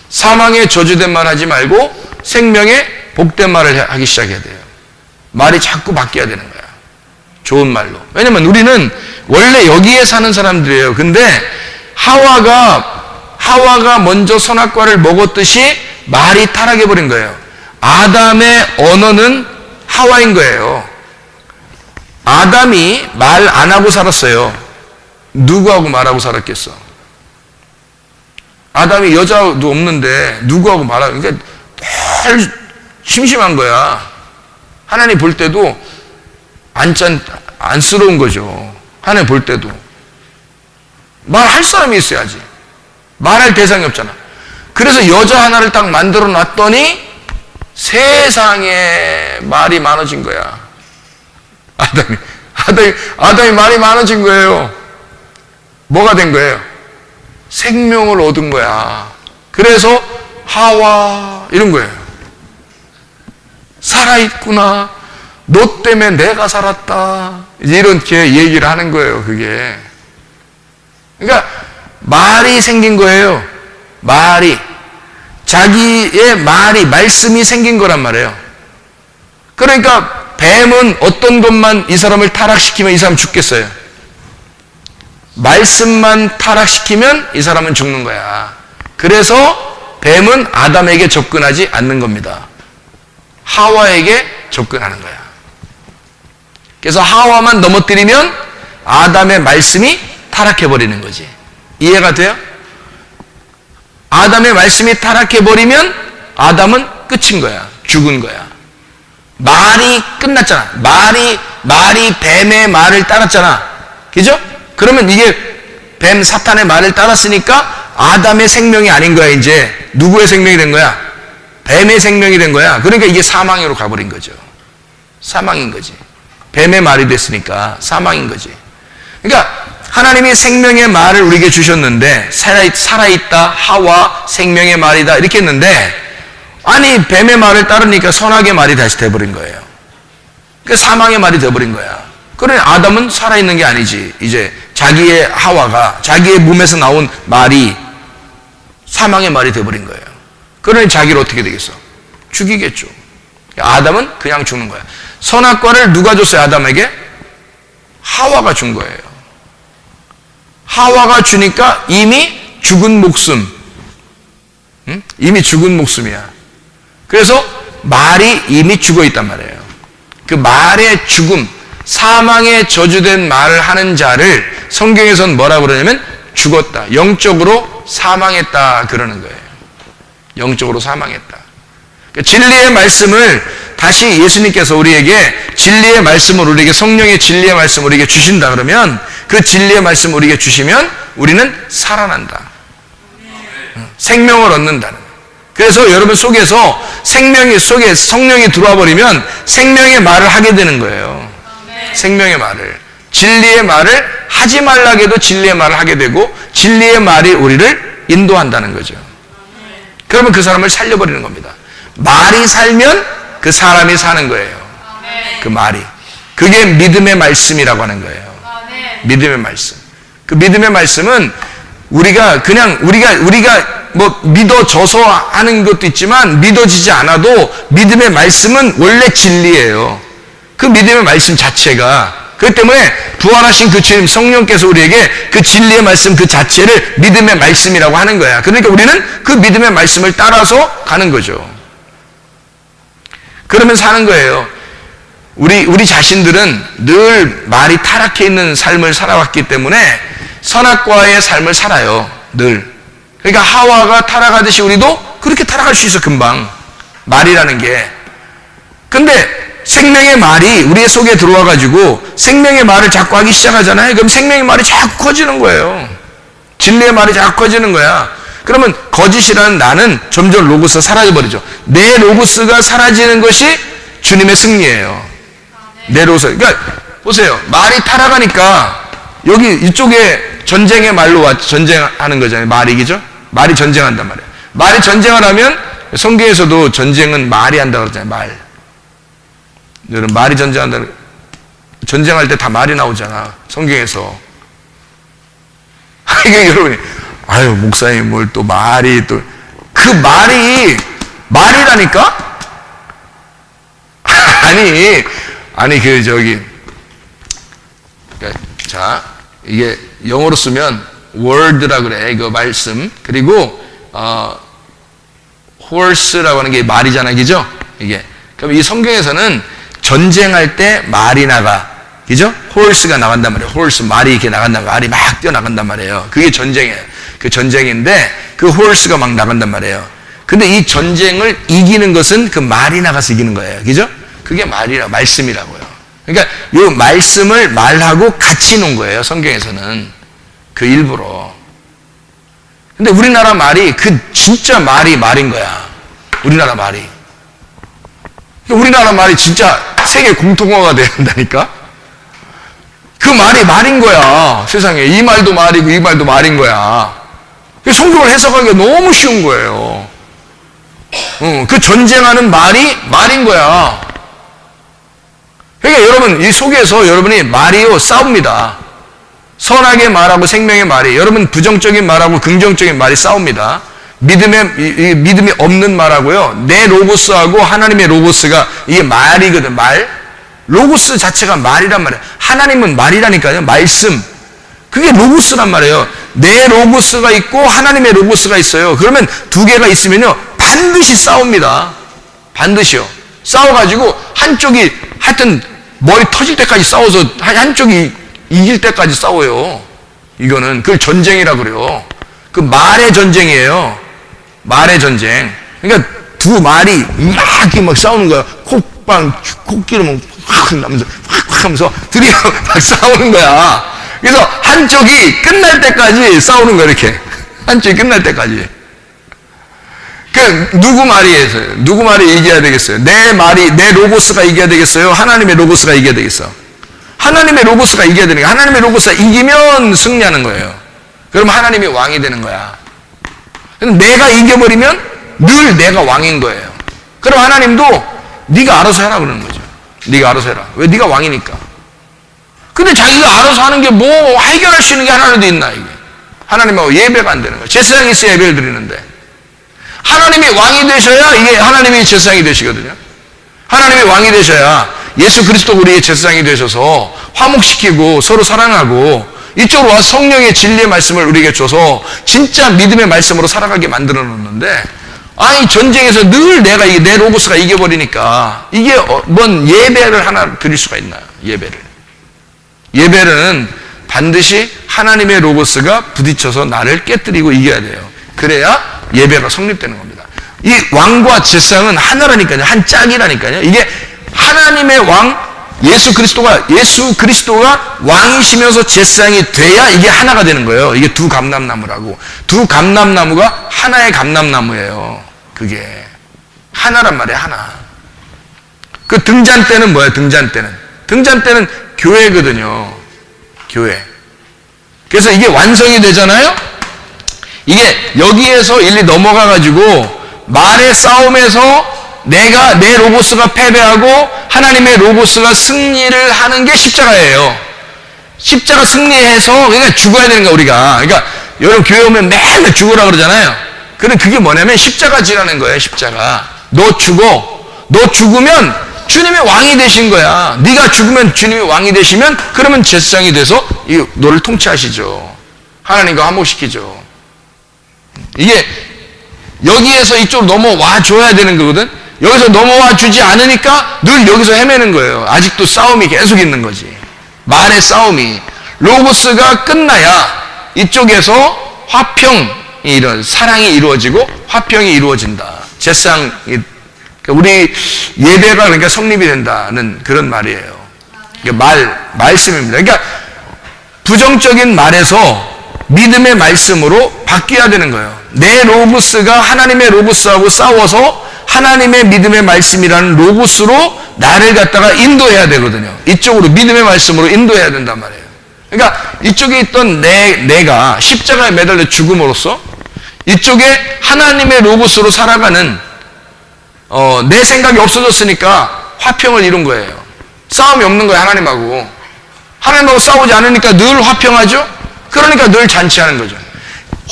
사망의 저주된 말 하지 말고 생명의 복된 말을 하기 시작해야 돼요. 말이 자꾸 바뀌어야 되는 거야. 좋은 말로. 왜냐면 우리는 원래 여기에 사는 사람들이에요. 근데 하와가 먼저 선악과를 먹었듯이 말이 타락해버린 거예요. 아담의 언어는 하와인 거예요. 아담이 말 안 하고 살았어요. 누구하고 말하고 살았겠어? 아담이 여자도 없는데 누구하고 말하고, 그러니까 늘 심심한 거야. 하나님 볼 때도 안쓰러운 거죠. 하나님 볼 때도. 말할 사람이 있어야지. 말할 대상이 없잖아. 그래서 여자 하나를 딱 만들어 놨더니 세상에 말이 많아진 거야. 아담이 말이 많아진 거예요. 뭐가 된 거예요? 생명을 얻은 거야. 그래서 하와 이런 거예요. 살아있구나. 너 때문에 내가 살았다. 이렇게 얘기를 하는 거예요. 그게. 그러니까 말이 생긴 거예요. 말이. 자기의 말이, 말씀이 생긴 거란 말이에요. 그러니까 뱀은 어떤 것만 이 사람을 타락시키면 이 사람 죽겠어요. 말씀만 타락시키면 이 사람은 죽는 거야. 그래서 뱀은 아담에게 접근하지 않는 겁니다. 하와에게 접근하는 거야. 그래서 하와만 넘어뜨리면 아담의 말씀이 타락해버리는 거지. 이해가 돼요? 아담의 말씀이 타락해버리면 아담은 끝인 거야. 죽은 거야. 말이 끝났잖아. 말이 뱀의 말을 따랐잖아. 그죠? 그러면 이게 뱀 사탄의 말을 따랐으니까 아담의 생명이 아닌 거야. 이제 누구의 생명이 된 거야? 뱀의 생명이 된 거야. 그러니까 이게 사망으로 가버린 거죠. 사망인 거지. 뱀의 말이 됐으니까 사망인 거지. 그러니까 하나님이 생명의 말을 우리에게 주셨는데 살아있다, 하와, 생명의 말이다 이렇게 했는데 아니 뱀의 말을 따르니까 선악의 말이 다시 돼버린 거예요. 그러니까 사망의 말이 돼버린 거야. 그러니 아담은 살아있는 게 아니지. 이제 자기의 하와가 자기의 몸에서 나온 말이 사망의 말이 돼버린 거예요. 그러니 자기를 어떻게 되겠어? 죽이겠죠. 아담은 그냥 죽는 거야. 선악과를 누가 줬어요? 아담에게? 하와가 준 거예요. 하와가 주니까 이미 죽은 목숨, 응? 이미 죽은 목숨이야. 그래서 말이 이미 죽어 있단 말이에요. 그 말의 죽음, 사망에 저주된 말을 하는 자를 성경에서는 뭐라고 그러냐면 죽었다. 영적으로 사망했다 그러는 거예요. 영적으로 사망했다. 그러니까 진리의 말씀을 다시 예수님께서 우리에게 진리의 말씀을 우리에게 성령의 진리의 말씀을 우리에게 주신다 그러면 그 진리의 말씀을 우리에게 주시면 우리는 살아난다. 생명을 얻는다는 거예요. 그래서 여러분 속에서 속에 성령이 들어와 버리면 생명의 말을 하게 되는 거예요. 생명의 말을. 진리의 말을 하지 말라고 해도 진리의 말을 하게 되고 진리의 말이 우리를 인도한다는 거죠. 그러면 그 사람을 살려버리는 겁니다. 말이 살면 그 사람이 사는 거예요. 그 말이. 그게 믿음의 말씀이라고 하는 거예요. 믿음의 말씀. 그 믿음의 말씀은 우리가 뭐 믿어져서 하는 것도 있지만 믿어지지 않아도 믿음의 말씀은 원래 진리예요. 그 믿음의 말씀 자체가. 그렇기 때문에 부활하신 그 주님 성령께서 우리에게 그 진리의 말씀 그 자체를 믿음의 말씀이라고 하는 거야. 그러니까 우리는 그 믿음의 말씀을 따라서 가는 거죠. 그러면 사는 거예요. 우리 자신들은 늘 말이 타락해 있는 삶을 살아왔기 때문에 선악과의 삶을 살아요. 늘. 그러니까 하와가 타락하듯이 우리도 그렇게 타락할 수 있어. 금방. 말이라는 게. 근데 생명의 말이 우리의 속에 들어와가지고 생명의 말을 자꾸 하기 시작하잖아요. 그럼 생명의 말이 자꾸 커지는 거예요. 진리의 말이 자꾸 커지는 거야. 그러면 거짓이라는 나는 점점 로고스가 사라져버리죠. 내 로고스가 사라지는 것이 주님의 승리예요. 내 로고스. 그러니까 보세요. 말이 타락하니까 여기 이쪽에 전쟁의 말로 전쟁하는 거잖아요. 말이, 그죠? 말이 전쟁한단 말이에요. 말이 전쟁을 하면 성경에서도 전쟁은 말이 한다고 그러잖아요. 말. 여러분 말이 전쟁한다. 전쟁할 때 다 말이 나오잖아. 성경에서. 이게 여러분이 아유 목사님 뭘 또 말이 또 그 말이 말이라니까? 아니 그 저기 자 이게 영어로 쓰면 word라 그래. 이거 말씀. 그리고 horse라고 하는 게 말이잖아. 그죠? 이게. 그럼 이 성경에서는 전쟁할 때 말이 나가. 그죠? horse가 나간단 말이에요. horse, 말이 이렇게 나간단 말이에요. 말이 막 뛰어나간단 말이에요. 그게 전쟁이에요. 그 전쟁인데 그 horse가 막 나간단 말이에요. 근데 이 전쟁을 이기는 것은 그 말이 나가서 이기는 거예요. 그죠? 그게 말씀이라고요. 그러니까 이 말씀을 말하고 같이 놓은 거예요. 성경에서는. 그 일부러. 근데 우리나라 말이 진짜 말인 거야. 우리나라 말이. 우리나라 말이 진짜 세계 공통어가 돼야 한다니까? 그 말이 말인 거야. 세상에. 이 말도 말이고 이 말도 말인 거야. 성경을 해석하기가 너무 쉬운 거예요. 그 전쟁하는 말이 말인 거야. 그러니까 여러분 이 속에서 여러분이 말이요 싸웁니다. 선하게 말하고 생명의 말이, 여러분 부정적인 말하고 긍정적인 말이 싸웁니다. 믿음이 없는 말하고요, 내 로고스하고 하나님의 로고스가 이게 말이거든. 로고스 자체가 말이란 말이에요. 하나님은 말이라니까요. 말씀. 그게 로고스란 말이에요. 내 로고스가 있고 하나님의 로고스가 있어요. 그러면 두 개가 있으면요, 반드시 싸웁니다. 반드시요. 싸워가지고 한쪽이 하여튼 머리 터질 때까지 싸워서 한쪽이 이길 때까지 싸워요. 이거는 그걸 전쟁이라 그래요. 그 말의 전쟁이에요. 말의 전쟁. 그러니까 두 말이 막 싸우는 거야. 콧기름은 확 나면서 확 하면서 둘이 막 싸우는 거야. 그래서 한쪽이 끝날 때까지 싸우는 거야. 이렇게 한쪽이 끝날 때까지. 그 누구 말이 이겨야 되겠어요? 내 로고스가 이겨야 되겠어요? 하나님의 로고스가 이겨야 되겠어? 하나님의 로고스가 이겨야 되는 거야. 하나님의 로고스가 이기면 승리하는 거예요. 그럼 하나님이 왕이 되는 거야. 내가 이겨버리면 늘 내가 왕인 거예요. 그럼 하나님도 네가 알아서 해라 그러는 거죠. 네가 알아서 해라. 왜? 네가 왕이니까. 근데 자기가 알아서 하는 게 뭐 해결할 수 있는 게 하나라도 있나 이게. 하나님하고 예배가 안 되는 거예요. 제사장이 있어야 예배를 드리는데, 하나님이 왕이 되셔야 이게 하나님이 제사장이 되시거든요. 하나님이 왕이 되셔야 예수 그리스도가 우리의 제사장이 되셔서 화목시키고 서로 사랑하고 이쪽으로 와서 성령의 진리의 말씀을 우리에게 줘서 진짜 믿음의 말씀으로 살아가게 만들어 놓는데, 아니 전쟁에서 늘 내 로고스가 이겨버리니까 이게 뭔 예배를 하나 드릴 수가 있나요? 예배는 반드시 하나님의 로고스가 부딪혀서 나를 깨뜨리고 이겨야 돼요. 그래야 예배가 성립되는 겁니다. 이 왕과 제사장은 하나라니까요. 한 짝이라니까요. 이게 하나님의 왕 예수 그리스도가 왕이시면서 제사장이 돼야 이게 하나가 되는 거예요. 이게 두 감람나무라고. 두 감람나무가 하나의 감람나무예요. 그게 하나란 말이에요. 하나. 그 등잔대는 뭐예요? 등잔대는 교회거든요. 교회. 그래서 이게 완성이 되잖아요. 이게 여기에서 일리 넘어가 가지고 말의 싸움에서 내가 내 로고스가 패배하고 하나님의 로고스가 승리를 하는 게 십자가예요. 십자가 승리해서 그러니까 죽어야 되는 거야 우리가. 그러니까 여러분 교회 오면 맨날 죽으라 그러잖아요. 근데 그게 뭐냐면 십자가 지라는 거예요. 십자가. 너 죽으면 주님이 왕이 되신 거야. 네가 죽으면 주님이 왕이 되시면 그러면 제사장이 돼서 너를 통치하시죠. 하나님과 화목시키죠. 이게 여기에서 이쪽으로 넘어와 줘야 되는 거거든. 여기서 넘어와 주지 않으니까 늘 여기서 헤매는 거예요. 아직도 싸움이 계속 있는 거지. 말의 싸움이. 로고스가 끝나야 이쪽에서 사랑이 이루어지고 화평이 이루어진다. 제사장, 우리 예배가 그러니까 성립이 된다는 그런 말이에요. 말씀입니다. 그러니까 부정적인 말에서 믿음의 말씀으로 바뀌어야 되는 거예요. 내 로고스가 하나님의 로고스하고 싸워서 하나님의 믿음의 말씀이라는 로고스로 나를 갖다가 인도해야 되거든요. 이쪽으로 믿음의 말씀으로 인도해야 된단 말이에요. 그러니까 이쪽에 있던 내가 십자가에 매달려 죽음으로써 이쪽에 하나님의 로고스로 살아가는 내 생각이 없어졌으니까 화평을 이룬 거예요. 싸움이 없는 거예요. 하나님하고 싸우지 않으니까 늘 화평하죠. 그러니까 늘 잔치하는 거죠.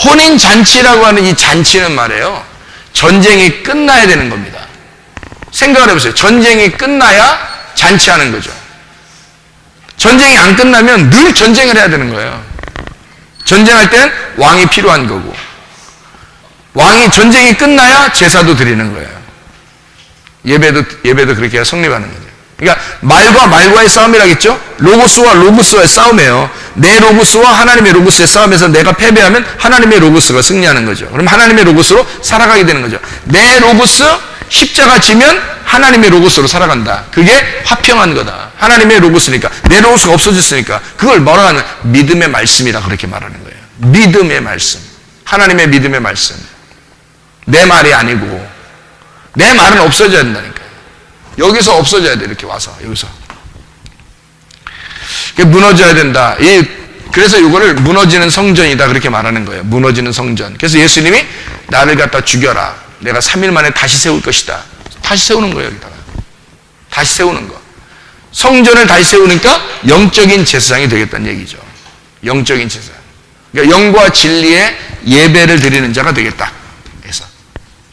혼인 잔치라고 하는 이 잔치는 말이에요, 전쟁이 끝나야 되는 겁니다. 생각을 해보세요. 전쟁이 끝나야 잔치하는 거죠. 전쟁이 안 끝나면 늘 전쟁을 해야 되는 거예요. 전쟁할 땐 왕이 필요한 거고, 전쟁이 끝나야 제사도 드리는 거예요. 예배도 그렇게 성립하는 거죠. 그러니까 말과의 싸움이라겠죠? 로고스와 로고스의 싸움이에요. 내 로고스와 하나님의 로고스의 싸움에서 내가 패배하면 하나님의 로고스가 승리하는 거죠. 그럼 하나님의 로고스로 살아가게 되는 거죠. 내 로고스 십자가 지면 하나님의 로고스로 살아간다. 그게 화평한 거다. 하나님의 로고스니까. 내 로고스가 없어졌으니까. 그걸 뭐라 하면 믿음의 말씀이라 그렇게 말하는 거예요. 믿음의 말씀. 하나님의 믿음의 말씀. 내 말이 아니고 내 말은 없어져야 된다니까요. 여기서 없어져야 돼. 이렇게 와서 여기서 무너져야 된다. 그래서 이거를 무너지는 성전이다 그렇게 말하는 거예요. 무너지는 성전. 그래서 예수님이 나를 갖다 죽여라. 내가 3일 만에 다시 세울 것이다. 다시 세우는 거예요. 여기다가 다시 세우는 거. 성전을 다시 세우니까 영적인 제사장이 되겠다는 얘기죠. 영적인 제사. 그러니까 영과 진리의 예배를 드리는 자가 되겠다. 그래서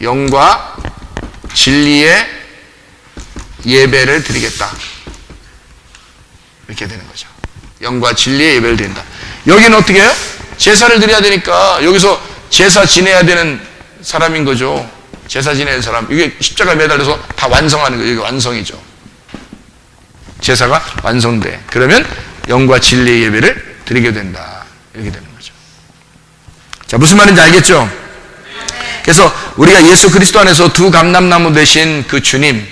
영과 진리의 예배를 드리겠다. 이렇게 되는 거죠. 영과 진리의 예배를 드린다. 여기는 어떻게 해요? 제사를 드려야 되니까 여기서 제사 지내야 되는 사람인 거죠. 제사 지내는 사람. 이게 십자가에 매달려서 다 완성하는 거예요. 이게 완성이죠. 제사가 완성돼. 그러면 영과 진리의 예배를 드리게 된다. 이렇게 되는 거죠. 자, 무슨 말인지 알겠죠? 그래서 우리가 예수 그리스도 안에서 두 감람나무 되신 그 주님,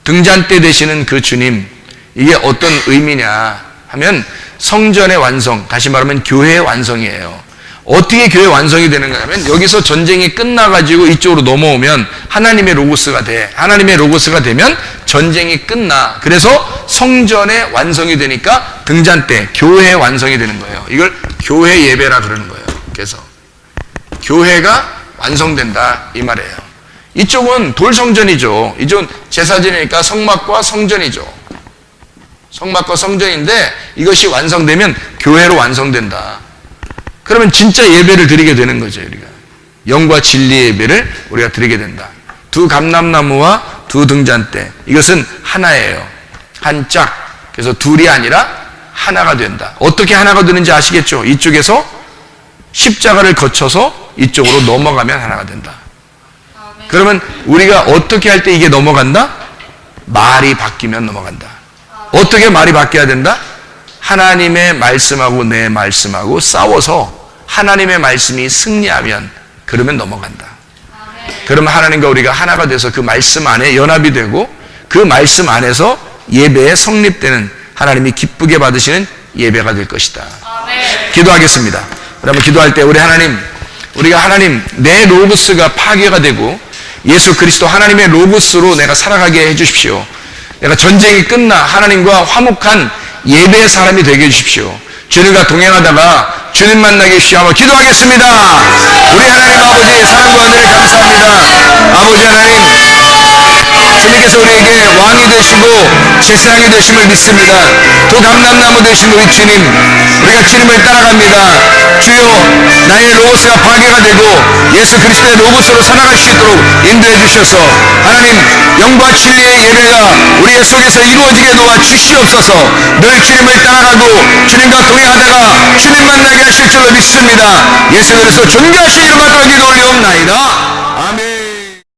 등잔대 되시는 그 주님, 이게 어떤 의미냐 하면 성전의 완성, 다시 말하면 교회의 완성이에요. 어떻게 교회 완성이 되는가 하면 여기서 전쟁이 끝나가지고 이쪽으로 넘어오면 하나님의 로고스가 돼. 하나님의 로고스가 되면 전쟁이 끝나. 그래서 성전의 완성이 되니까 등잔대, 교회의 완성이 되는 거예요. 이걸 교회 예배라 그러는 거예요. 그래서 교회가 완성된다 이 말이에요. 이쪽은 돌성전이죠. 이쪽은 제사 지내니까 성막과 성전이죠. 성막과 성전인데 이것이 완성되면 교회로 완성된다. 그러면 진짜 예배를 드리게 되는 거죠. 우리가 영과 진리의 예배를 우리가 드리게 된다. 두 감람나무와 두 등잔대, 이것은 하나예요. 한 짝. 그래서 둘이 아니라 하나가 된다. 어떻게 하나가 되는지 아시겠죠? 이쪽에서 십자가를 거쳐서 이쪽으로 넘어가면 하나가 된다. 그러면 우리가 어떻게 할 때 이게 넘어간다? 말이 바뀌면 넘어간다. 어떻게 말이 바뀌어야 된다? 하나님의 말씀하고 내 말씀하고 싸워서 하나님의 말씀이 승리하면 그러면 넘어간다. 그러면 하나님과 우리가 하나가 돼서 그 말씀 안에 연합이 되고 그 말씀 안에서 예배에 성립되는 하나님이 기쁘게 받으시는 예배가 될 것이다. 기도하겠습니다. 그러면 기도할 때 우리가 하나님 내 로고스가 파괴가 되고 예수 그리스도 하나님의 로고스로 내가 살아가게 해주십시오. 내가 전쟁이 끝나 하나님과 화목한 예배의 사람이 되게 해주십시오. 주님과 동행하다가 주님 만나게 해주시오. 한번 기도하겠습니다. 우리 하나님 아버지 사랑과 은혜를 감사합니다. 아버지 하나님, 주님께서 우리에게 왕이 되시고 제사장이 되심을 믿습니다. 두 감람나무 되신 우리 주님, 우리가 주님을 따라갑니다. 주여, 나의 로고스가 파괴가 되고 예수 그리스도의 로고스로 살아갈 수 있도록 인도해 주셔서 하나님, 영과 진리의 예배가 우리의 속에서 이루어지게 도와주시옵소서. 늘 주님을 따라가고 주님과 동행하다가 주님 만나게 하실 줄로 믿습니다. 예수 그리스도 존귀하신 이름으로 기도 올리옵나이다.